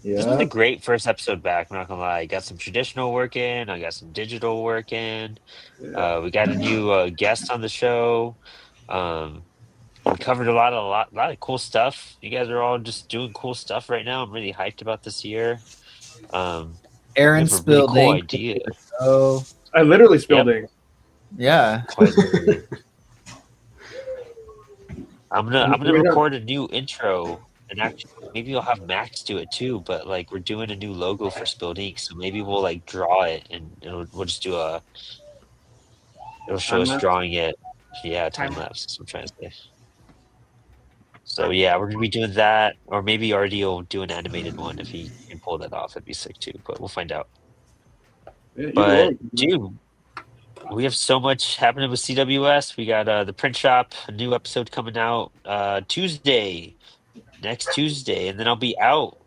Yeah. This was a great first episode back. I'm not going to lie. I got some traditional work in. I got some digital work in. We got a new guest on the show. We covered a lot of cool stuff. You guys are all just doing cool stuff right now. I'm really hyped about this year. Aaron spilled really cool ink. idea. Oh, I literally spilled ink. Yeah. I'm gonna record a new intro, and actually maybe I'll have Max do it too. But like we're doing a new logo for Spilled Ink, so maybe we'll like draw it and we'll just do it'll show us drawing it. Yeah, time lapse. That's what I'm trying to say. So yeah, we're gonna be doing that, or maybe RD will do an animated one if he can pull that off. It'd be sick too, but we'll find out. Yeah, But dude, we have so much happening with CWS. We got the print shop, a new episode coming out next Tuesday, and then I'll be out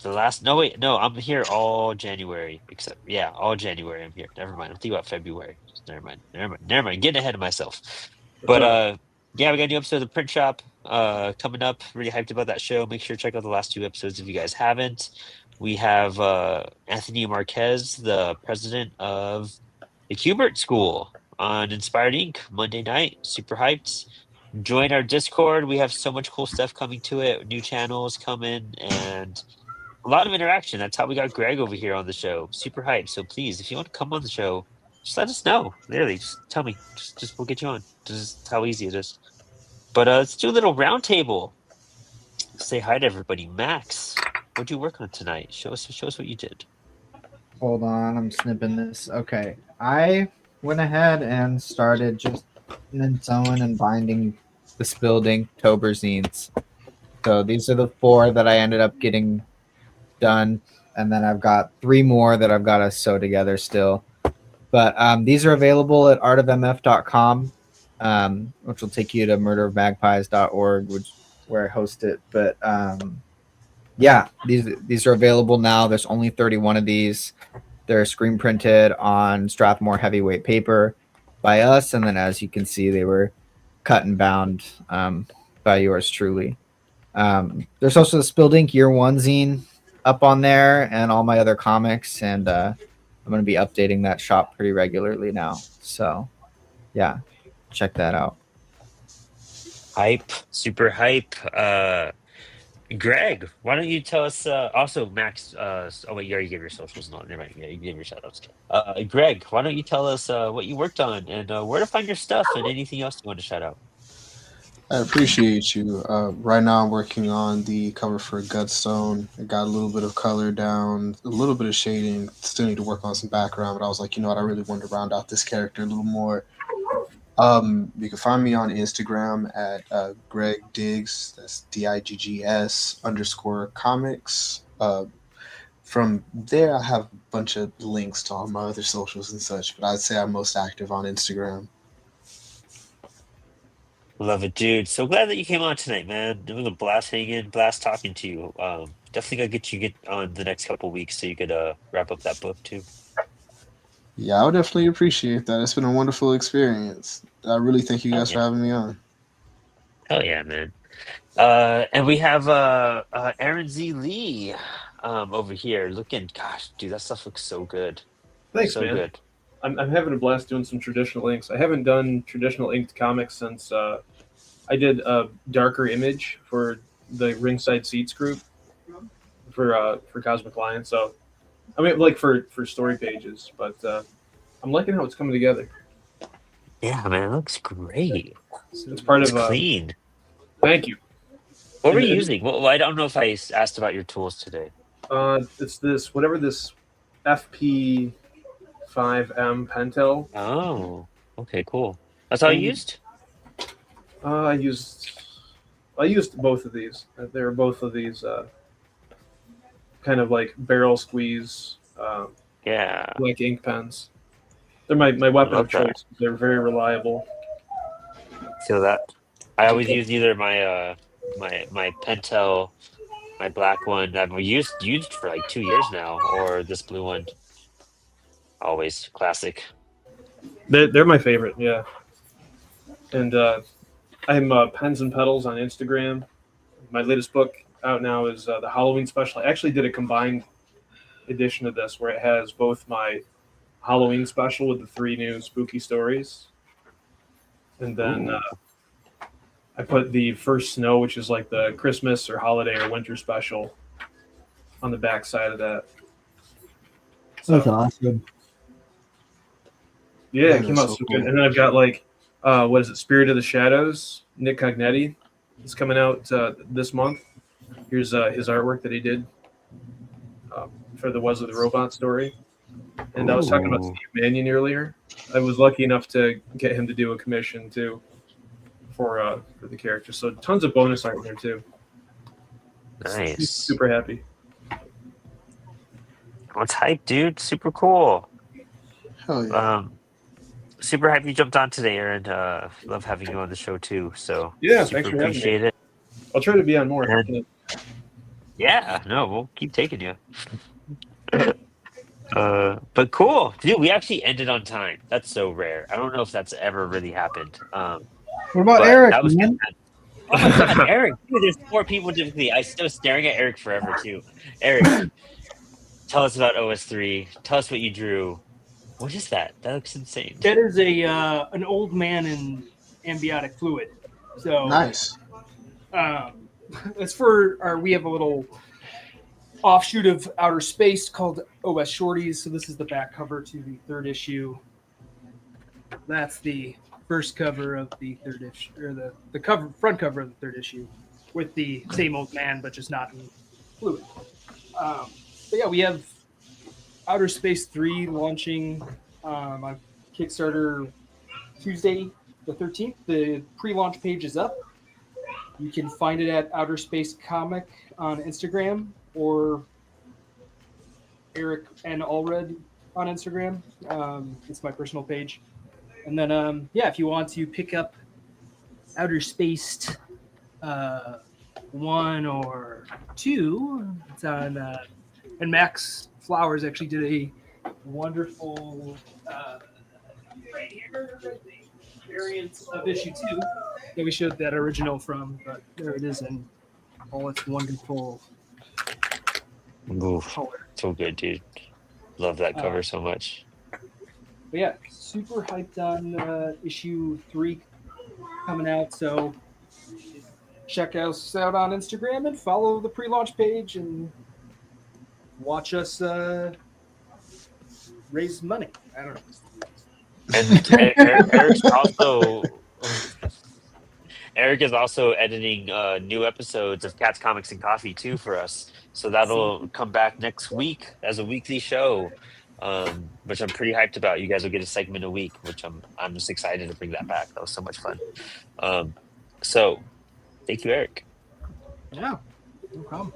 The last no wait no I'm here all January except all January I'm here. Never mind. I'm thinking about February. Never mind. Getting ahead of myself. But yeah, we got a new episode of the Print Shop coming up. Really hyped about that show. Make sure to check out the last 2 episodes if you guys haven't. We have Anthony Marquez, the president of the Kubert School on Inspired Inc. Monday night. Super hyped. Join our Discord. We have so much cool stuff coming to it. New channels coming and a lot of interaction. That's how we got Greg over here on the show. Super hyped. So please, if you want to come on the show, just let us know. Literally, just tell me. Just we'll get you on. Just how easy it is. But let's do a little round table. Say hi to everybody. Max, what'd you work on tonight? Show us what you did. Hold on, I'm snipping this. Okay, I went ahead and started just sewing and binding the Spilled Ink Tober zines. So these are the 4 that I ended up getting done, and then I've got 3 more that I've got to sew together still. But these are available at artofmf.com, which will take you to murderofmagpies.org, where I host it. But yeah, these are available now. There's only 31 of these. They're screen printed on Strathmore heavyweight paper by us, and then as you can see, they were cut and bound by yours truly. There's also the Spilled Ink Year 1 zine up on there, and all my other comics, and I'm going to be updating that shop pretty regularly now. So yeah, check that out. Hype, super hype. Greg, why don't you tell us? Also, Max. Oh wait, you already gave your socials. No, never mind. Yeah, you gave your shoutouts. Greg, why don't you tell us what you worked on and where to find your stuff and anything else you want to shout out? I appreciate you. Right now, I'm working on the cover for Gutstone. I got a little bit of color down, a little bit of shading. Still need to work on some background, but I was like, you know what? I really wanted to round out this character a little more. You can find me on Instagram at Greg Diggs. That's DIGGS_comics. From there, I have a bunch of links to all my other socials and such, but I'd say I'm most active on Instagram. Love it, dude. So glad that you came on tonight, man. It was a blast hanging, blast talking to you. Definitely gotta get on the next couple weeks so you could wrap up that book too. Yeah, I would definitely appreciate that. It's been a wonderful experience. I really thank you guys for having me on. Hell yeah, man. And we have Aaron Z. Lee over here looking. Gosh, dude, that stuff looks so good. Thanks, so man. Good. I'm having a blast doing some traditional inks. I haven't done traditional inked comics since I did a darker image for the Ringside Seats group for Cosmic Lion. So I mean, like for story pages, but I'm liking how it's coming together. Yeah, man, it looks great. It's part of clean. Thank you. What were you using? Well, I don't know if I asked about your tools today. It's this FP5M Pentel. Oh, okay, cool. That's all you used? I used both of these. They were both of these kind of like barrel squeeze. Like ink pens. They're my weapon of choice. They're very reliable. Feel that. I always use either my my Pentel, my black one I've used for like 2 years now, or this blue one. Always classic. They're my favorite, yeah. And I'm Pens and Petals on Instagram. My latest book out now is the Halloween special. I actually did a combined edition of this where it has both my Halloween special with the 3 new spooky stories, and then I put the First Snow, which is like the Christmas or holiday or winter special, on the back side of that. So, that's awesome. Yeah, it came out so good. And then I've got like, what is it, Spirit of the Shadows, Nick Cognetti. It's coming out this month. Here's his artwork that he did for the Was of the Robot story. And I was talking about Steve Mannion earlier. I was lucky enough to get him to do a commission too for the character. So tons of bonus art in there too. Nice. Super happy. What's hype, dude? Super cool. Hell yeah. Super happy you jumped on today, Aaron. Love having you on the show too. So yeah, super thanks for appreciate having me. it. I'll try to be on more. Yeah, no, we'll keep taking you. But cool, dude. We actually ended on time. That's so rare. I don't know if that's ever really happened. What about But Eric, that was man? fantastic. Oh my god, Eric! Dude, there's 4 people typically. I still staring at Eric forever too. Eric, tell us about OS3. Tell us what you drew. What is that? That looks insane. That is a an old man in amniotic fluid. So Nice. it's for our. We have a little offshoot of Outer Space called OS Shorties. So this is the back cover to the 3rd issue. That's the first cover of the 3rd issue, or the cover front cover of the 3rd issue, with the same old man, but just not in fluid. But yeah, we have Outer Space 3 launching on Kickstarter Tuesday the 13th. The pre-launch page is up. You can find it at Outer Space Comic on Instagram, or Eric and Allred on Instagram. It's my personal page. And then, yeah, if you want to pick up Outer Space 1 or 2, it's on. And Max Flowers actually did a wonderful right here, variant of issue 2 that we showed that original from, but there it is in all its wonderful Oof, color. so good, dude. Love that cover so much. But yeah, super hyped on issue 3 coming out. So check us out on Instagram and follow the pre-launch page and watch us raise money. I don't know. And Eric's also Eric is also editing new episodes of Cats, Comics, and Coffee too for us. So that'll come back next week as a weekly show, which I'm pretty hyped about. You guys will get a segment a week, which I'm just excited to bring that back. That was so much fun. So thank you, Eric. Yeah, no problem.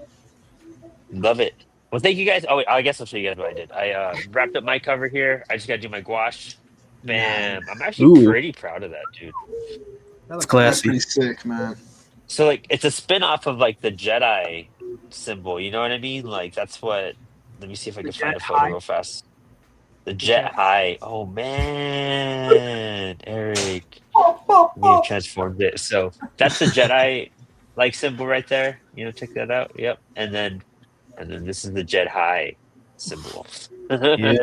Love it. Well, thank you guys. Oh, wait, I guess I'll show you guys what I did. I wrapped up my cover here. I just got to do my gouache. Bam. I'm actually pretty proud of that, dude. That's That's classy. pretty sick, man. So, like, it's a spin-off of, like, the Jedi symbol. You know what I mean? Like, that's what... Let me see if I can find a photo real fast. The Jet High. Oh, man. Eric. We have transformed it. So, that's the Jedi, like, symbol right there. You know, check that out. Yep. And then this is the Jet High symbol. Yeah.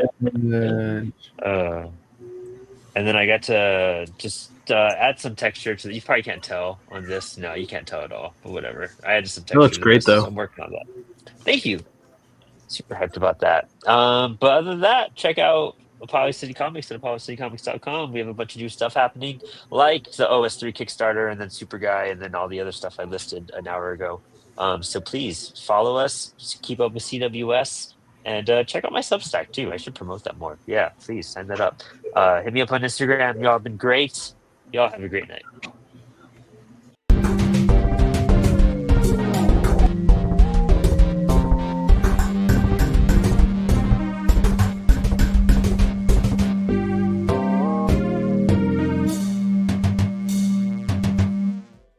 And then I got to just add some texture to that. You probably can't tell on this. No, you can't tell at all, but whatever. I added some texture. It looks to great, this, though. So I'm working on that. Thank you. Super hyped about that. But other than that, check out Apollo City Comics at apollocitycomics.com. We have a bunch of new stuff happening, like the OS3 Kickstarter, and then Super Guy, and then all the other stuff I listed an hour ago. So please follow us, keep up with CWS, and check out my Substack too. I should promote that more. Yeah, please sign that up. Hit me up on Instagram. Y'all have been great. Y'all have a great night.